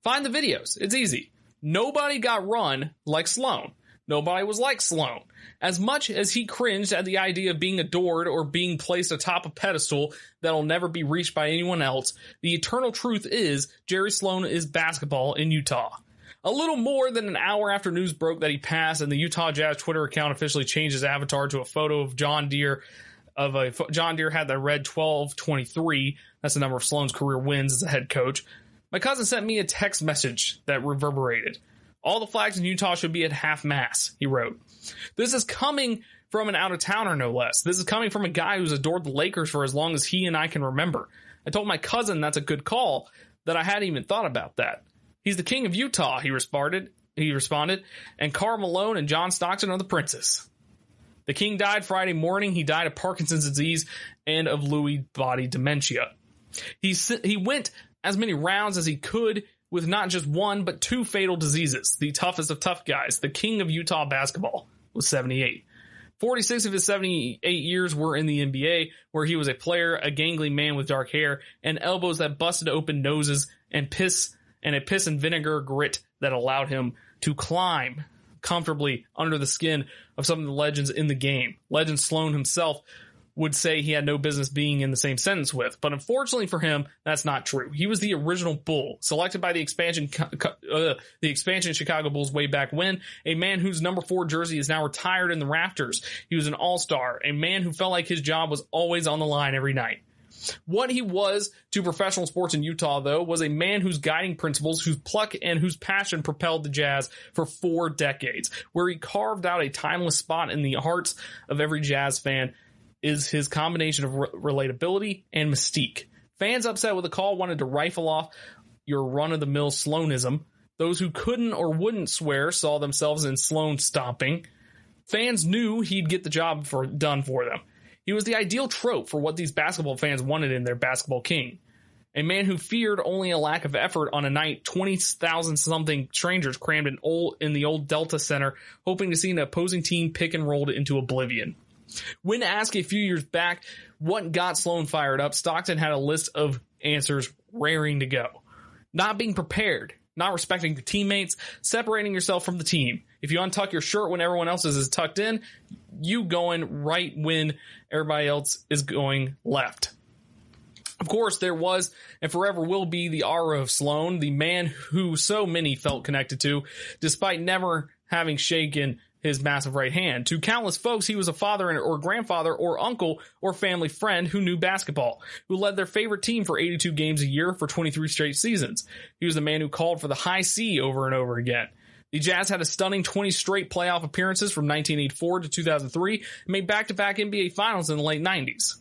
Find the videos. It's easy. Nobody got run like Sloan. Nobody was like Sloan. As much as he cringed at the idea of being adored or being placed atop a pedestal that'll never be reached by anyone else, the eternal truth is Jerry Sloan is basketball in Utah. A little more than an hour after news broke that he passed and the Utah Jazz Twitter account officially changed his avatar to a photo of John Deere had the red 1223. That's the number of Sloan's career wins as a head coach. My cousin sent me a text message that reverberated. All the flags in Utah should be at half mast, he wrote. This is coming from an out-of-towner, no less. This is coming from a guy who's adored the Lakers for as long as he and I can remember. I told my cousin that's a good call, that I hadn't even thought about that. He's the king of Utah, he responded, and Karl Malone and John Stockton are the princes. The king died Friday morning. He died of Parkinson's disease and of Lewy body dementia. He went as many rounds as he could with not just one, but two fatal diseases. The toughest of tough guys, the king of Utah basketball, was 78. 46 of his 78 years were in the NBA, where he was a player, a gangly man with dark hair, and elbows that busted open noses, and a piss and vinegar grit that allowed him to climb comfortably under the skin of some of the legends in the game. Legend Sloan himself would say he had no business being in the same sentence with, but unfortunately for him, that's not true. He was the original Bull, selected by the expansion Chicago Bulls way back when, a man whose number 4 jersey is now retired in the rafters. He was an all-star, a man who felt like his job was always on the line every night. What he was to professional sports in Utah, though, was a man whose guiding principles, whose pluck and whose passion propelled the Jazz for 4 decades, where he carved out a timeless spot in the hearts of every Jazz fan is his combination of relatability and mystique. Fans upset with the call wanted to rifle off your run-of-the-mill Sloanism. Those who couldn't or wouldn't swear saw themselves in Sloan stomping. Fans knew he'd get the job done for them. He was the ideal trope for what these basketball fans wanted in their basketball king. A man who feared only a lack of effort on a night 20,000-something strangers crammed in the old Delta Center, hoping to see an opposing team pick and rolled into oblivion. When asked a few years back what got Sloan fired up, Stockton had a list of answers raring to go. Not being prepared, not respecting your teammates, separating yourself from the team. If you untuck your shirt when everyone else is tucked in, you going right when everybody else is going left. Of course, there was and forever will be the aura of Sloan, the man who so many felt connected to, despite never having shaken his massive right hand. To countless folks, he was a father or grandfather or uncle or family friend who knew basketball, who led their favorite team for 82 games a year for 23 straight seasons. He was the man who called for the high C over and over again. The Jazz had a stunning 20 straight playoff appearances from 1984 to 2003 and made back-to-back NBA Finals in the late 90s.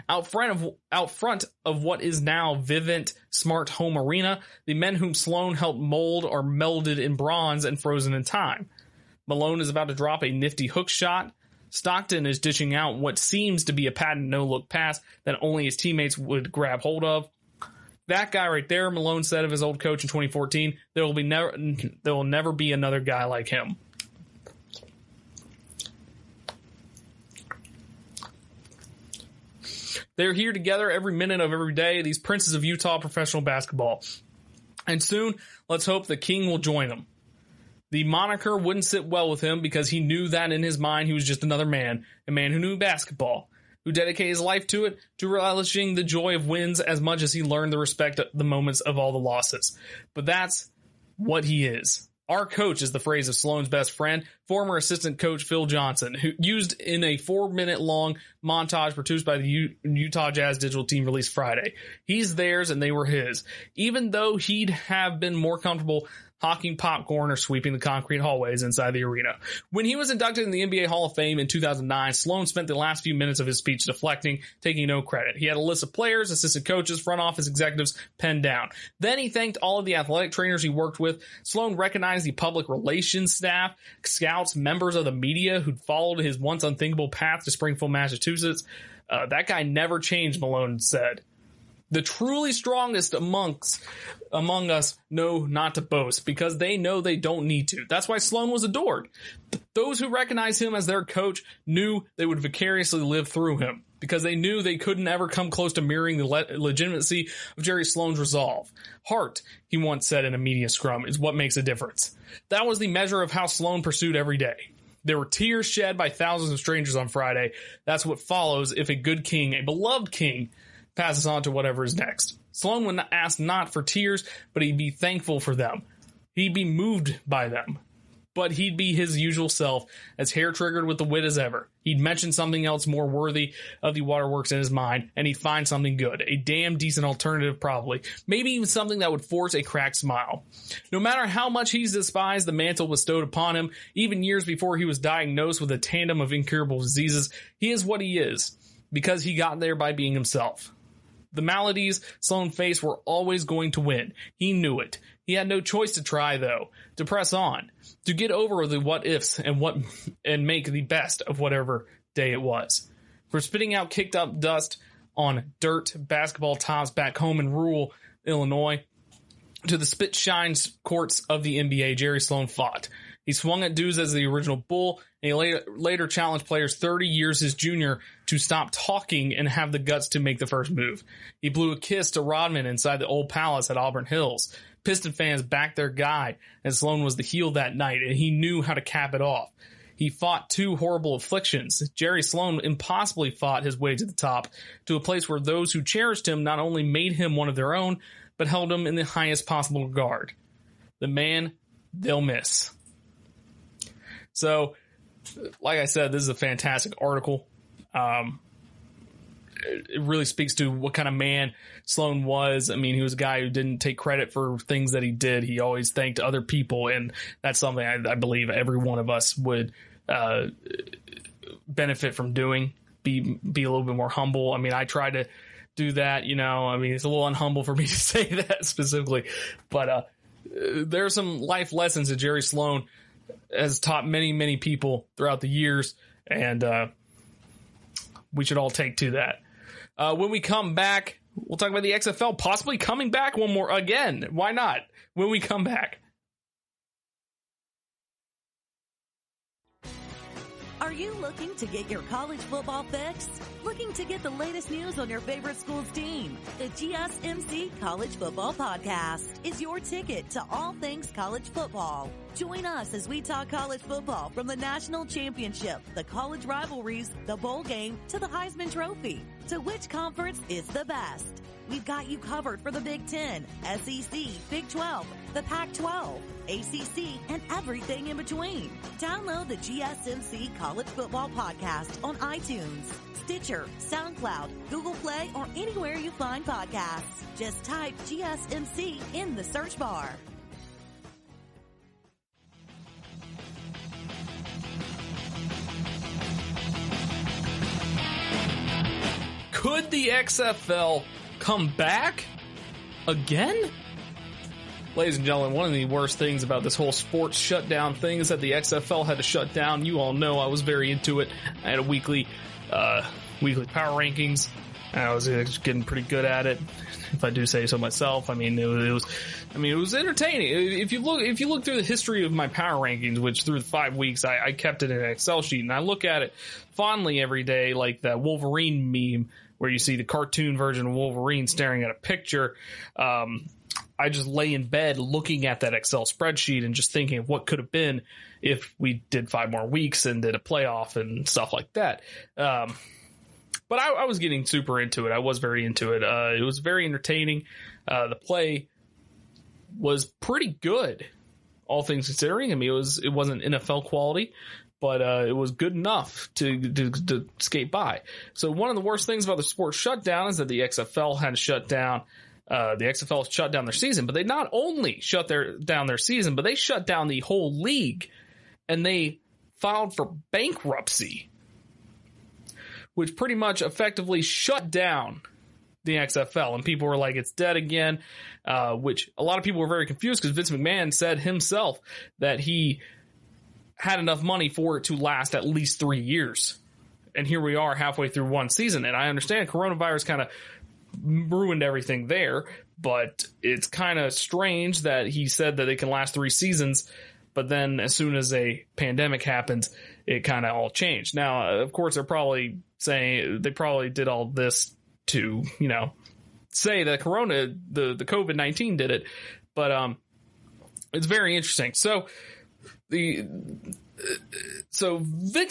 Out front of what is now Vivint Smart Home Arena, the men whom Sloan helped mold are melded in bronze and frozen in time. Malone is about to drop a nifty hook shot. Stockton is dishing out what seems to be a patent no-look pass that only his teammates would grab hold of. That guy right there, Malone said of his old coach in 2014, there will never be another guy like him. They're here together every minute of every day, these princes of Utah professional basketball. And soon, let's hope the king will join them. The moniker wouldn't sit well with him because he knew that in his mind he was just another man, a man who knew basketball, who dedicated his life to it, to relishing the joy of wins as much as he learned the respect of the moments of all the losses. But that's what he is, Our coach is the phrase of Sloan's best friend, former assistant coach Phil Johnson, who used in a 4-minute long montage produced by the Utah Jazz digital team released Friday. He's theirs and they were his, even though he'd have been more comfortable hawking popcorn or sweeping the concrete hallways inside the arena. When he was inducted in the NBA Hall of Fame in 2009, Sloan spent the last few minutes of his speech deflecting, taking no credit. He had a list of players, assistant coaches, front office executives penned down. Then he thanked all of the athletic trainers he worked with. Sloan recognized the public relations staff, scouts, members of the media who'd followed his once unthinkable path to Springfield, Massachusetts. That guy never changed, Malone said. The truly strongest among us know not to boast because they know they don't need to. That's why Sloan was adored. Those who recognized him as their coach knew they would vicariously live through him because they knew they couldn't ever come close to mirroring the legitimacy of Jerry Sloan's resolve. Heart, he once said in a media scrum, is what makes a difference. That was the measure of how Sloan pursued every day. There were tears shed by thousands of strangers on Friday. That's what follows if a good king, a beloved king, passes on to whatever is next. Sloan would ask not for tears, but he'd be thankful for them. He'd be moved by them. But he'd be his usual self, as hair-triggered with the wit as ever. He'd mention something else more worthy of the waterworks in his mind, and he'd find something good. A damn decent alternative, probably. Maybe even something that would force a cracked smile. No matter how much he's despised the mantle bestowed upon him, even years before he was diagnosed with a tandem of incurable diseases, he is what he is, because he got there by being himself. The maladies Sloan faced were always going to win. He knew it. He had no choice to try, though, to press on, to get over the what-ifs and make the best of whatever day it was. From spitting out kicked-up dust on dirt basketball tops back home in rural Illinois to the spit-shines courts of the NBA, Jerry Sloan fought. He swung at dudes as the original bull, and he later challenged players 30 years his junior to stop talking and have the guts to make the first move. He blew a kiss to Rodman inside the old palace at Auburn Hills. Piston fans backed their guy, and Sloan was the heel that night, and he knew how to cap it off. He fought 2 horrible afflictions. Jerry Sloan impossibly fought his way to the top, to a place where those who cherished him not only made him one of their own, but held him in the highest possible regard. The man they'll miss. So, like I said, this is a fantastic article. It really speaks to what kind of man Sloan was. I mean, he was a guy who didn't take credit for things that he did. He always thanked other people, and that's something I believe every one of us would benefit from doing. Be a little bit more humble. I mean, I try to do that, you know. I mean, it's a little unhumble for me to say that specifically, but there are some life lessons that Jerry Sloan has taught many, many people throughout the years, and we should all take to that. When we come back, we'll talk about the XFL possibly coming back one more again. Why not? When we come back. Are you looking to get your college football fix? Looking to get the latest news on your favorite school's team? The GSMC College Football Podcast is your ticket to all things college football. Join us as we talk college football from the national championship, the college rivalries, the bowl game, to the Heisman Trophy. To which conference is the best? We've got you covered for the Big Ten, SEC, Big 12, the Pac-12, ACC, and everything in between. Download the GSMC College Football Podcast on iTunes, Stitcher, SoundCloud, Google Play, or anywhere you find podcasts. Just type GSMC in the search bar. Could the XFL come back again? Ladies and gentlemen, one of the worst things about this whole sports shutdown thing is that the XFL had to shut down. You all know I was very into it. I had a weekly power rankings. I was getting pretty good at it, if I do say so myself. I mean, it was entertaining. If you look through the history of my power rankings, which through the 5 weeks I kept it in an Excel sheet, and I look at it fondly every day, like that Wolverine meme where you see the cartoon version of Wolverine staring at a picture. I just lay in bed looking at that Excel spreadsheet and just thinking of what could have been if we did 5 more weeks and did a playoff and stuff like that. But I was getting super into it. I was very into it. It was very entertaining. The play was pretty good all things considering. I mean, it wasn't NFL quality, but it was good enough to skate by. So one of the worst things about the sports shutdown is that the XFL had shut down. The XFL shut down their season, but they not only shut down their season, but they shut down the whole league, and they filed for bankruptcy, which pretty much effectively shut down the XFL. And people were like, it's dead again, which a lot of people were very confused because Vince McMahon said himself that he had enough money for it to last at least 3 years. And here we are halfway through one season. And I understand coronavirus kind of ruined everything there, but it's kind of strange that he said that it can last 3 seasons, but then as soon as a pandemic happens, it kind of all changed. Now, of course, they're probably saying they probably did all this to, say that the COVID-19 did it, but it's very interesting. So Vince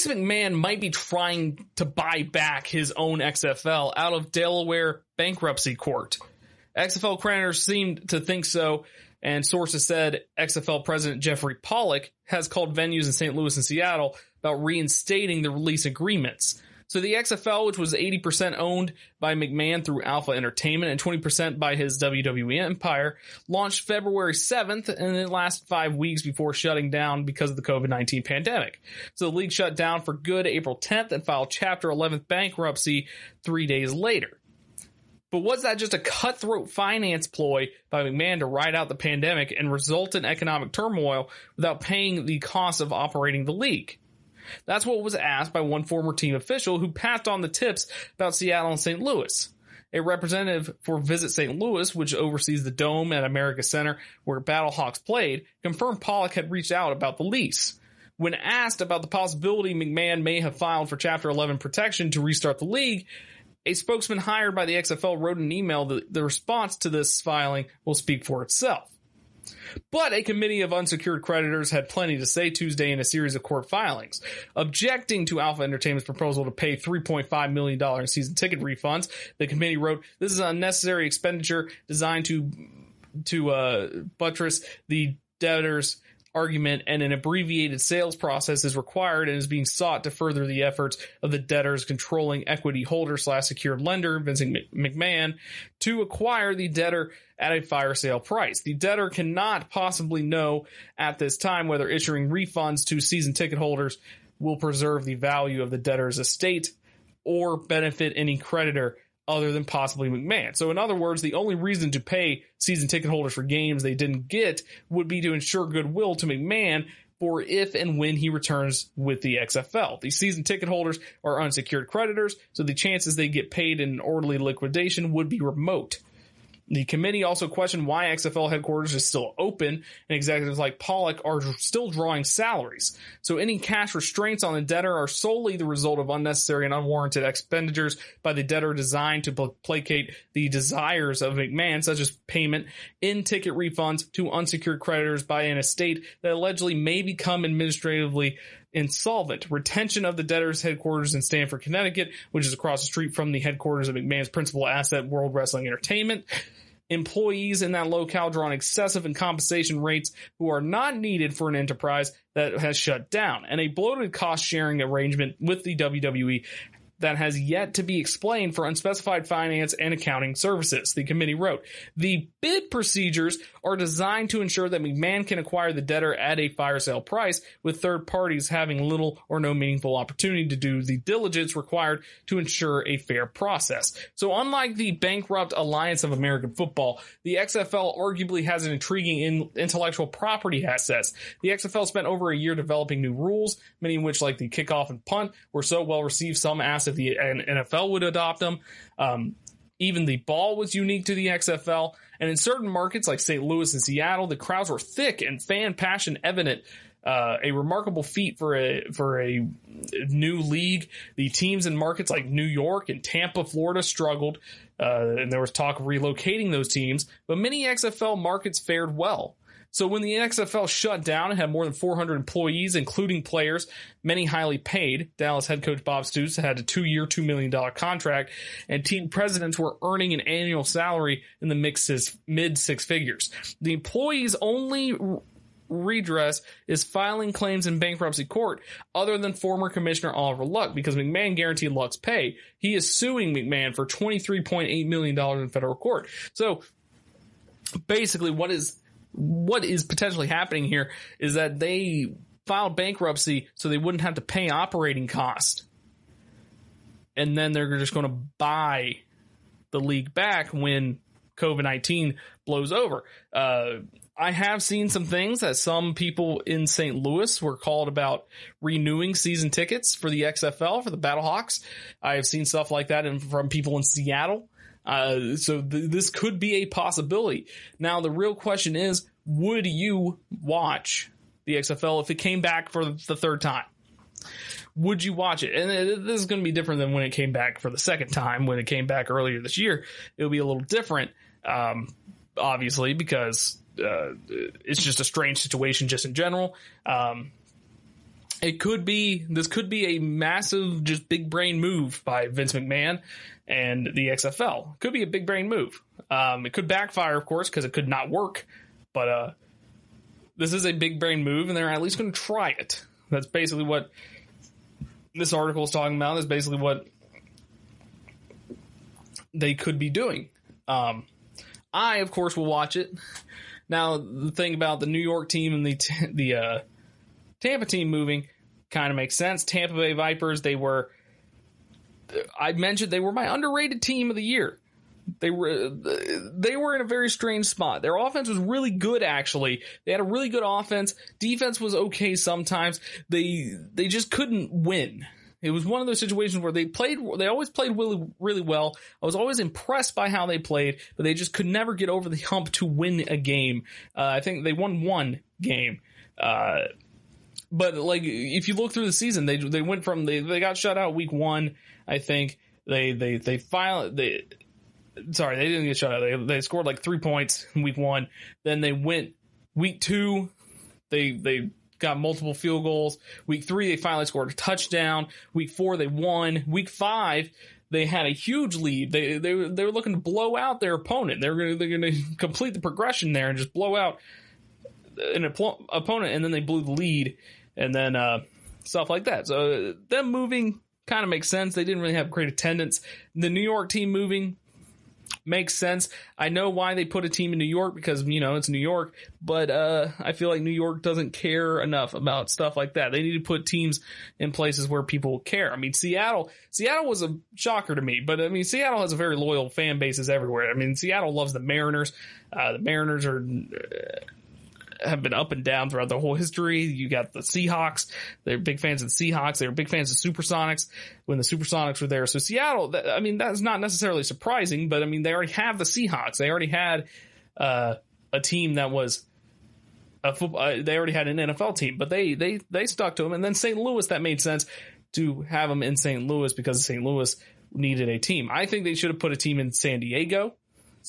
McMahon might be trying to buy back his own XFL out of Delaware bankruptcy court. XFL creditors seem to think so, and sources said XFL president Jeffrey Pollock has called venues in St. Louis and Seattle about reinstating the release agreements. So the XFL, which was 80% owned by McMahon through Alpha Entertainment and 20% by his WWE empire, launched February 7th, and it lasted 5 weeks before shutting down because of the COVID-19 pandemic. So the league shut down for good April 10th and filed Chapter 11 bankruptcy 3 days later. But was that just a cutthroat finance ploy by McMahon to ride out the pandemic and result in economic turmoil without paying the cost of operating the league? That's what was asked by one former team official who passed on the tips about Seattle and St. Louis. A representative for Visit St. Louis, which oversees the Dome at America Center where Battlehawks played, confirmed Pollock had reached out about the lease. When asked about the possibility McMahon may have filed for Chapter 11 protection to restart the league, a spokesman hired by the XFL wrote an email that the response to this filing will speak for itself. But a committee of unsecured creditors had plenty to say Tuesday in a series of court filings. Objecting to Alpha Entertainment's proposal to pay $3.5 million in season ticket refunds, the committee wrote, "This is an unnecessary expenditure designed to buttress the debtor's argument, and an abbreviated sales process is required and is being sought to further the efforts of the debtor's controlling equity holder / secured lender, Vince McMahon, to acquire the debtor at a fire sale price. The debtor cannot possibly know at this time whether issuing refunds to season ticket holders will preserve the value of the debtor's estate or benefit any creditor other than possibly McMahon." So in other words, the only reason to pay season ticket holders for games they didn't get would be to ensure goodwill to McMahon for if and when he returns with the XFL. The season ticket holders are unsecured creditors, so the chances they get paid in an orderly liquidation would be remote. The committee also questioned why XFL headquarters is still open and executives like Pollock are still drawing salaries. So any cash restraints on the debtor are solely the result of unnecessary and unwarranted expenditures by the debtor designed to placate the desires of McMahon, such as payment in ticket refunds to unsecured creditors by an estate that allegedly may become administratively insolvent, retention of the debtor's headquarters in Stamford, Connecticut, which is across the street from the headquarters of McMahon's principal asset, World Wrestling Entertainment. Employees in that locale draw on excessive and compensation rates who are not needed for an enterprise that has shut down, and a bloated cost-sharing arrangement with the WWE that has yet to be explained for unspecified finance and accounting services. The committee wrote, "The bid procedures are designed to ensure that McMahon can acquire the debtor at a fire sale price, with third parties having little or no meaningful opportunity to do the diligence required to ensure a fair process." So unlike the bankrupt Alliance of American Football, the XFL arguably has an intriguing intellectual property assets. The XFL spent over a year developing new rules, many of which, like the kickoff and punt, were so well received some asked if the NFL would adopt them. Even the ball was unique to the XFL. And in certain markets like St. Louis and Seattle, the crowds were thick and fan passion evident. A remarkable feat for a new league. The teams in markets like New York and Tampa, Florida struggled, and there was talk of relocating those teams. But many XFL markets fared well. So when the XFL shut down, it had more than 400 employees, including players, many highly paid. Dallas head coach Bob Stoops had a 2-year, $2 million contract, and team presidents were earning an annual salary in the mid six figures. The employees only redress is filing claims in bankruptcy court other than former Commissioner Oliver Luck, because McMahon guaranteed Luck's pay. He is suing McMahon for $23.8 million in federal court. So basically what is potentially happening here is that they filed bankruptcy so they wouldn't have to pay operating costs. And then they're just going to buy the league back when COVID-19 blows over. I have seen some things that some people in St. Louis were called about renewing season tickets for the XFL, for the Battlehawks. I have seen stuff like that from people in Seattle. So this could be a possibility. Now, the real question is, would you watch the XFL if it came back for the third time? Would you watch it? And this is going to be different than when it came back for the second time. When it came back earlier this year, it'll be a little different, obviously, because it's just a strange situation just in general. This could be a massive, just big brain move by Vince McMahon and the XFL. Could be a big brain move. It could backfire, of course, because it could not work. But this is a big brain move, and they're at least going to try it. That's basically what this article is talking about. Is basically what they could be doing. I, of course, will watch it. Now, the thing about the New York team and the Tampa team moving kind of makes sense. Tampa Bay Vipers, I mentioned they were my underrated team of the year. They were in a very strange spot. Their offense was really good, actually. They had a really good offense. Defense was okay sometimes. They just couldn't win. It was one of those situations where they always played really, really well. I was always impressed by how they played, but they just could never get over the hump to win a game. I think they won one game. But like, if you look through the season, they went from, they got shut out week 1, I think. They didn't get shut out. They scored like 3 points in week 1. Then they went week 2. They got multiple field goals. To 3, they finally scored a touchdown. Week 4, they won. Week 5, they had a huge lead. They were looking to blow out their opponent. They're going to complete the progression there and just blow out an opponent, and then they blew the lead, and then stuff like that. So them moving kind of makes sense. They didn't really have great attendance. The New York team moving makes sense. I know why they put a team in New York, because, it's New York, but I feel like New York doesn't care enough about stuff like that. They need to put teams in places where people care. I mean, Seattle was a shocker to me, but I mean, Seattle has a very loyal fan bases everywhere. I mean, Seattle loves the Mariners. The Mariners have been up and down throughout the whole history. You got the Seahawks. They're big fans of the Seahawks. They were big fans of Supersonics when the Supersonics were there. So Seattle, that's not necessarily surprising, but I mean, they already have the Seahawks. They already had a team that was a football. They already had an NFL team, but they stuck to them. And then St. Louis, that made sense to have them in St. Louis because St. Louis needed a team. I think they should have put a team in San Diego.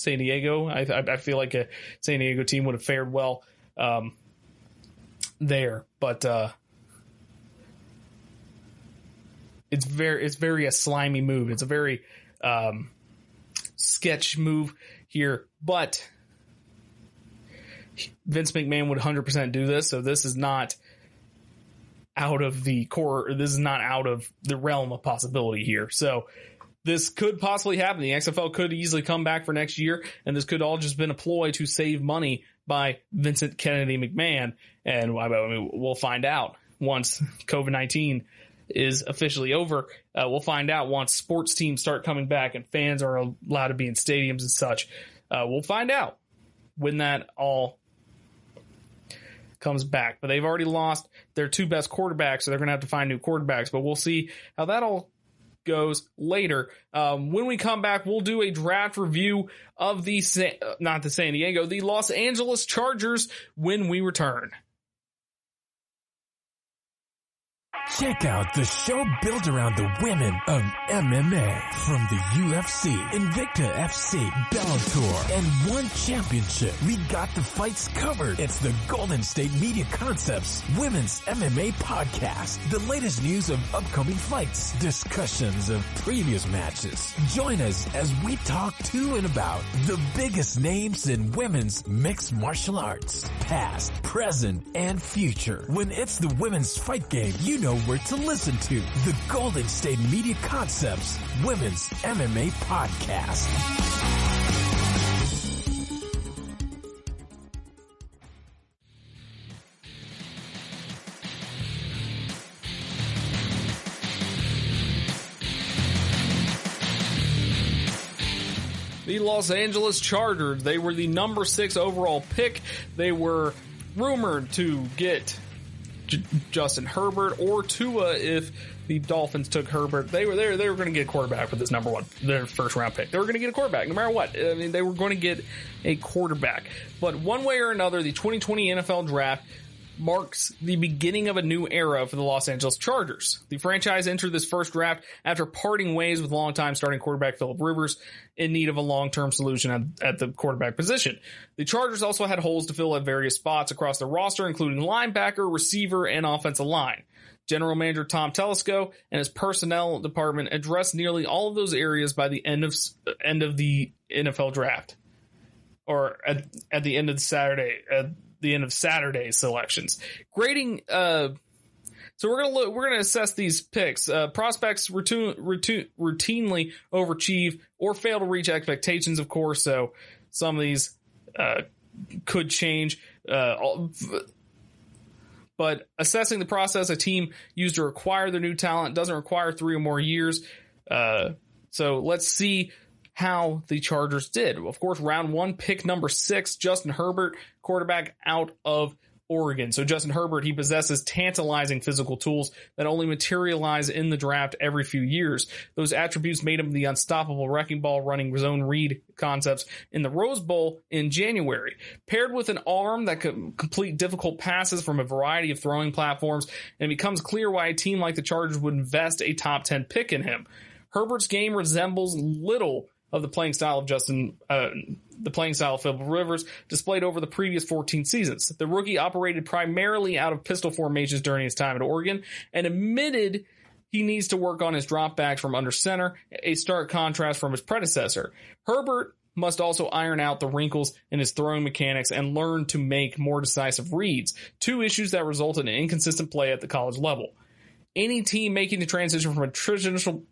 I feel like a San Diego team would have fared well there, but it's very a slimy move. It's a very sketch move here, but Vince McMahon would 100% do this, so this is not out of the core. This is not out of the realm of possibility here. So this could possibly happen. The XFL could easily come back for next year, and this could all just been a ploy to save money by Vincent Kennedy McMahon. And we'll find out once COVID-19 is officially over. We'll find out once sports teams start coming back and fans are allowed to be in stadiums and such. We'll find out when that all comes back. But they've already lost their 2 best quarterbacks, so they're going to have to find new quarterbacks. But we'll see how that all goes later. When we come back, we'll do a draft review of the Los Angeles Chargers when we return. Check out the show built around the women of MMA. From the UFC, Invicta FC, Bellator, and one championship. We got the fights covered. It's the Golden State Media Concepts Women's MMA Podcast. The latest news of upcoming fights, discussions of previous matches. Join us as we talk to and about the biggest names in women's mixed martial arts. Past, present, and future. When it's the women's fight game, you know where to listen to. The Golden State Media Concepts Women's MMA Podcast. The Los Angeles Chargers, they were the number 6 overall pick. They were rumored to get Justin Herbert or Tua if the Dolphins took Herbert. They were going to get a quarterback with this number 1, their first round pick. They were going to get a quarterback no matter what. I mean, they were going to get a quarterback. But one way or another, the 2020 NFL draft marks the beginning of a new era for the Los Angeles Chargers. The franchise entered this first draft after parting ways with longtime starting quarterback Phillip Rivers in need of a long-term solution at the quarterback position. The Chargers also had holes to fill at various spots across the roster, including linebacker, receiver, and offensive line. General Manager Tom Telesco and his personnel department addressed nearly all of those areas by the end of the NFL draft, or at the end of the end of Saturday's selections. Grading, so we're gonna assess these picks. Prospects routinely overachieve or fail to reach expectations, of course. So some of these could change. But assessing the process a team used to acquire their new talent doesn't require 3 or more years. So let's see how the Chargers did. Of course, round 1, pick number 6, Justin Herbert, quarterback out of Oregon. So Justin Herbert, he possesses tantalizing physical tools that only materialize in the draft every few years. Those attributes made him the unstoppable wrecking ball running zone read concepts in the Rose Bowl in January. Paired with an arm that could complete difficult passes from a variety of throwing platforms, and it becomes clear why a team like the Chargers would invest a top 10 pick in him. Herbert's game resembles little of the playing style of Phillip Rivers displayed over the previous 14 seasons. The rookie operated primarily out of pistol formations during his time at Oregon and admitted he needs to work on his dropbacks from under center, a stark contrast from his predecessor. Herbert must also iron out the wrinkles in his throwing mechanics and learn to make more decisive reads, 2 issues that resulted in inconsistent play at the college level. Any team making the transition from a traditional...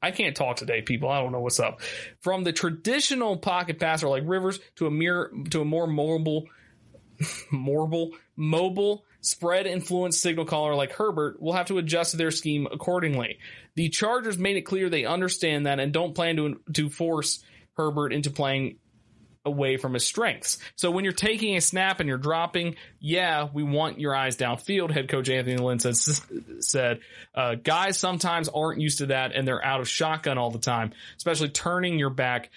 I can't talk today, people. I don't know what's up. From the traditional pocket passer like Rivers to a more mobile spread influence signal caller like Herbert will have to adjust their scheme accordingly. The Chargers made it clear they understand that and don't plan to force Herbert into playing away from his strengths. So when you're taking a snap and you're dropping, yeah, we want your eyes downfield, head coach Anthony Lynn said. Guys sometimes aren't used to that and they're out of shotgun all the time, especially turning your back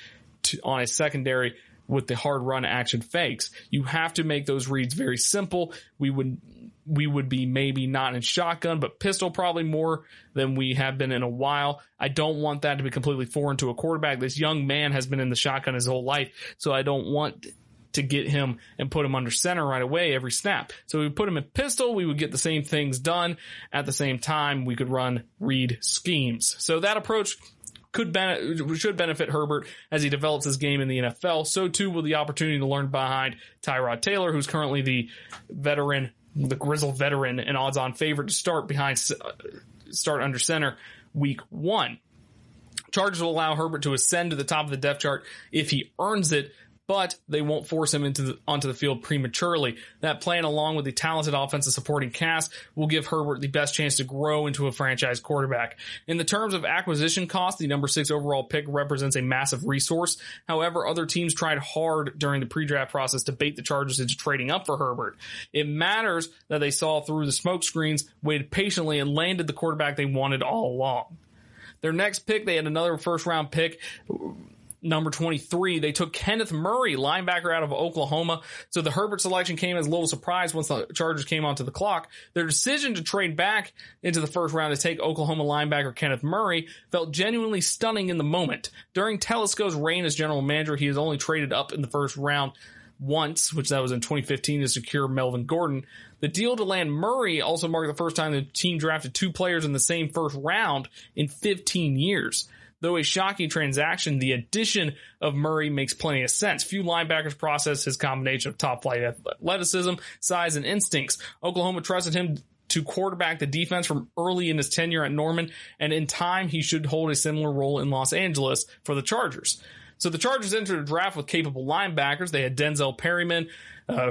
on a secondary with the hard run action fakes. You have to make those reads very simple. We would be maybe not in shotgun, but pistol probably more than we have been in a while. I don't want that to be completely foreign to a quarterback. This young man has been in the shotgun his whole life, so I don't want to get him and put him under center right away every snap. So we put him in pistol, we would get the same things done. At the same time, we could run read schemes. So that approach should benefit Herbert as he develops his game in the NFL. So too will the opportunity to learn behind Tyrod Taylor, who's currently the grizzled veteran and odds-on favorite to start under center week 1. Chargers will allow Herbert to ascend to the top of the depth chart if he earns it, but they won't force him onto the field prematurely. That plan, along with the talented offensive supporting cast, will give Herbert the best chance to grow into a franchise quarterback. In the terms of acquisition cost, the number 6 overall pick represents a massive resource. However, other teams tried hard during the pre-draft process to bait the Chargers into trading up for Herbert. It matters that they saw through the smoke screens, waited patiently, and landed the quarterback they wanted all along. Their next pick, they had another first-round pick. Number 23, they took Kenneth Murray, linebacker out of Oklahoma. So the Herbert selection came as a little surprise once the Chargers came onto the clock. Their decision to trade back into the first round to take Oklahoma linebacker Kenneth Murray felt genuinely stunning in the moment. During Telesco's reign as general manager, he has only traded up in the first round once, which that was in 2015 to secure Melvin Gordon. The deal to land Murray also marked the first time the team drafted two players in the same first round in 15 years. Though a shocking transaction, the addition of Murray makes plenty of sense. Few linebackers process his combination of top-flight athleticism, size, and instincts. Oklahoma trusted him to quarterback the defense from early in his tenure at Norman, and in time, he should hold a similar role in Los Angeles for the Chargers. So the Chargers entered a draft with capable linebackers. They had Denzel Perryman,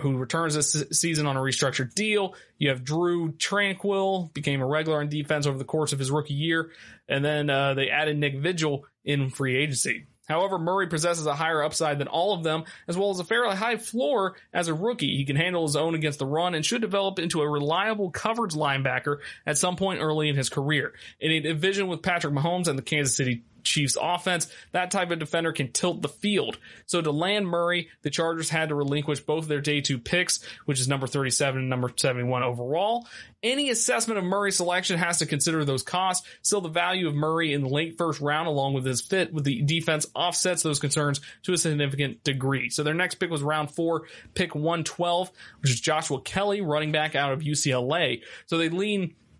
who returns this season on a restructured deal. You have Drew Tranquil, became a regular on defense over the course of his rookie year. And then they added Nick Vigil in free agency. However, Murray possesses a higher upside than all of them, as well as a fairly high floor as a rookie. He can handle his own against the run and should develop into a reliable coverage linebacker at some point early in his career. In a division with Patrick Mahomes and the Kansas City Chiefs offense, that type of defender can tilt the field. So to land Murray, the Chargers had to relinquish both of their day 2 picks, which is number 37 and number 71 overall. Any assessment of Murray's selection has to consider those costs. Still, the value of Murray in the late first round, along with his fit with the defense, offsets those concerns to a significant degree. So their next pick was round 4, pick 112, which is Joshua Kelly, running back out of UCLA. So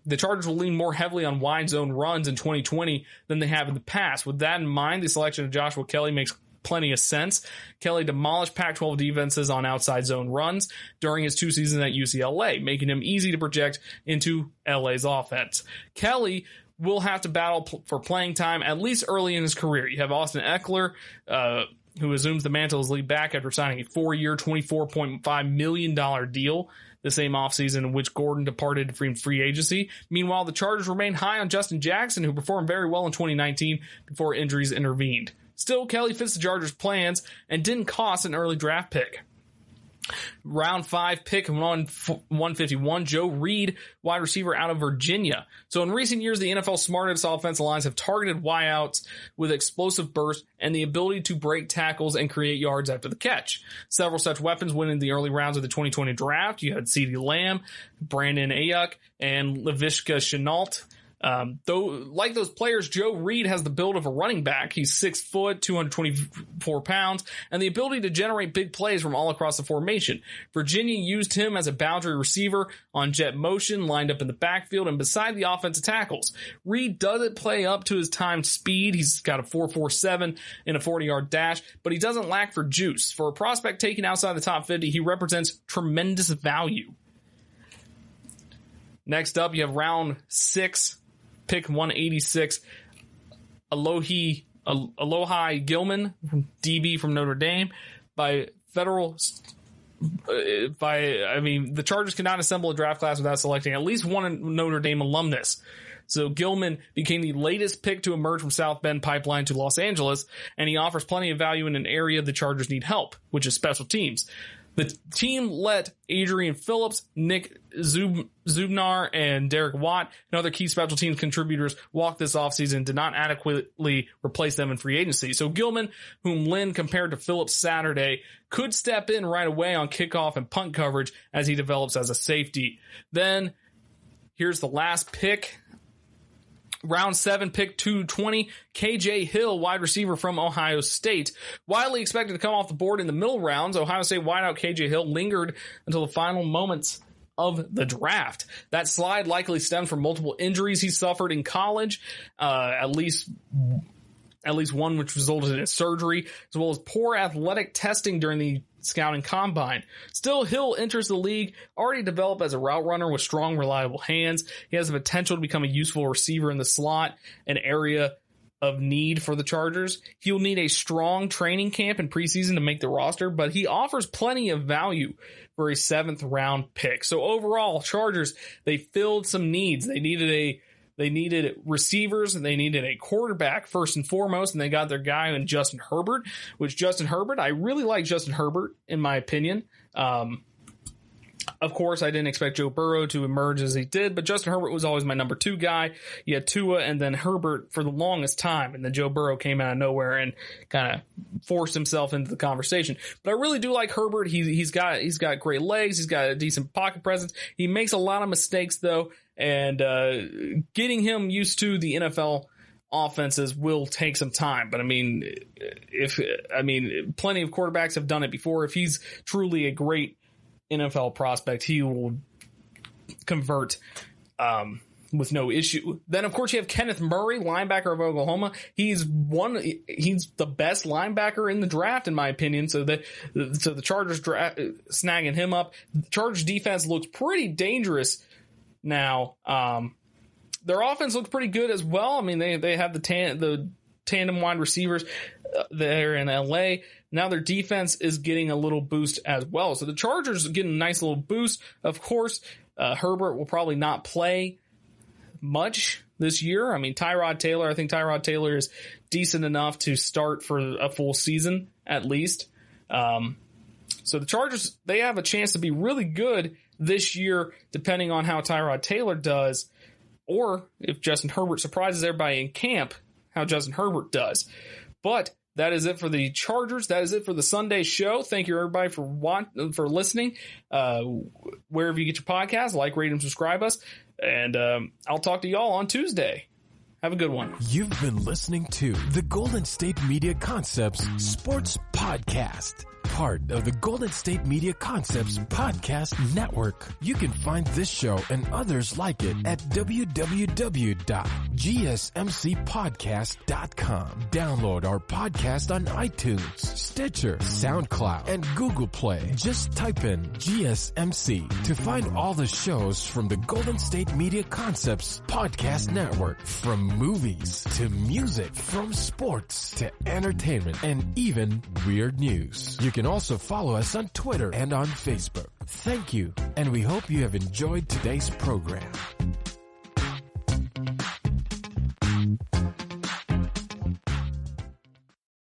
the Chargers will lean more heavily on wide zone runs in 2020 than they have in the past. With that in mind, the selection of Joshua Kelly makes plenty of sense. Kelly demolished Pac-12 defenses on outside zone runs during his 2 seasons at UCLA, making him easy to project into LA's offense. Kelly will have to battle for playing time at least early in his career. You have Austin Eckler, who assumes the mantle as lead back after signing a 4-year, $24.5 million deal the same offseason in which Gordon departed from free agency. Meanwhile, the Chargers remain high on Justin Jackson, who performed very well in 2019 before injuries intervened. Still, Kelly fits the Chargers' plans and didn't cost an early draft pick. Round 5, pick 151, Joe Reed, wide receiver out of Virginia. So in recent years, the NFL's smartest offensive lines have targeted wideouts with explosive burst and the ability to break tackles and create yards after the catch. Several such weapons went in the early rounds of the 2020 draft. You had CeeDee Lamb, Brandon Ayuk, and Laviska Shenault. Though, like those players, Joe Reed has the build of a running back. He's 6 foot, 224 pounds, and the ability to generate big plays from all across the formation. Virginia used him as a boundary receiver on jet motion, lined up in the backfield and beside the offensive tackles. Reed doesn't play up to his timed speed. He's got a 4.47 in a 40-yard dash, but he doesn't lack for juice. For a prospect taken outside the top 50, he represents tremendous value. Next up, you have round 6. Pick 186, Alohi Gilman, DB from Notre Dame. The Chargers cannot assemble a draft class without selecting at least one Notre Dame alumnus. So Gilman became the latest pick to emerge from South Bend Pipeline to Los Angeles, and he offers plenty of value in an area the Chargers need help, which is special teams. The team let Adrian Phillips, Nick Zubnar, and Derek Watt and other key special teams contributors walk this offseason and did not adequately replace them in free agency. So Gilman, whom Lynn compared to Phillips Saturday, could step in right away on kickoff and punt coverage as he develops as a safety. Then here's the last pick. Round 7, pick 220, KJ Hill, wide receiver from Ohio State. Widely expected to come off the board in the middle rounds, Ohio State wideout KJ Hill lingered until the final moments of the draft. That slide likely stemmed from multiple injuries he suffered in college, at least one which resulted in surgery, as well as poor athletic testing during the scouting combine. Still, Hill enters the league already developed as a route runner with strong, reliable hands. He has the potential to become a useful receiver in the slot, an area of need for the Chargers. He'll need a strong training camp and preseason to make the roster, but he offers plenty of value for a 7th round pick. So overall, Chargers, they filled some needs. They needed receivers, and they needed a quarterback first and foremost, and they got their guy in Justin Herbert, I really like Justin Herbert, in my opinion. Of course, I didn't expect Joe Burrow to emerge as he did, but Justin Herbert was always my number 2 guy. You had Tua and then Herbert for the longest time, and then Joe Burrow came out of nowhere and kind of forced himself into the conversation. But I really do like Herbert. He's got great legs. He's got a decent pocket presence. He makes a lot of mistakes though, and getting him used to the NFL offenses will take some time. But plenty of quarterbacks have done it before. If he's truly a great NFL prospect, he will convert with no issue. Then, of course, you have Kenneth Murray, linebacker of Oklahoma. He's the best linebacker in the draft, in my opinion. So the Chargers snagging him up. The Chargers defense looks pretty dangerous now. Their offense looks pretty good as well. They have the tandem wide receivers there in LA. Now their defense is getting a little boost as well. So the Chargers are getting a nice little boost. Of course, Herbert will probably not play much this year. I think Tyrod Taylor is decent enough to start for a full season at least. So the Chargers, they have a chance to be really good this year, depending on how Tyrod Taylor does, or if Justin Herbert surprises everybody in camp, how Justin Herbert does. But that is it for the Chargers. That is it for the Sunday show. Thank you, everybody, for listening. Wherever you get your podcast, like, rate, and subscribe us. And I'll talk to y'all on Tuesday. Have a good one. You've been listening to the Golden State Media Concepts Sports Podcast, part of the Golden State Media Concepts Podcast Network. You can find this show and others like it at www.gsmcpodcast.com. Download our podcast on iTunes, Stitcher, SoundCloud, and Google Play. Just type in GSMC to find all the shows from the Golden State Media Concepts Podcast Network, from movies to music, from sports to entertainment, and even weird news. You can also follow us on Twitter and on Facebook. Thank you, and we hope you have enjoyed today's program.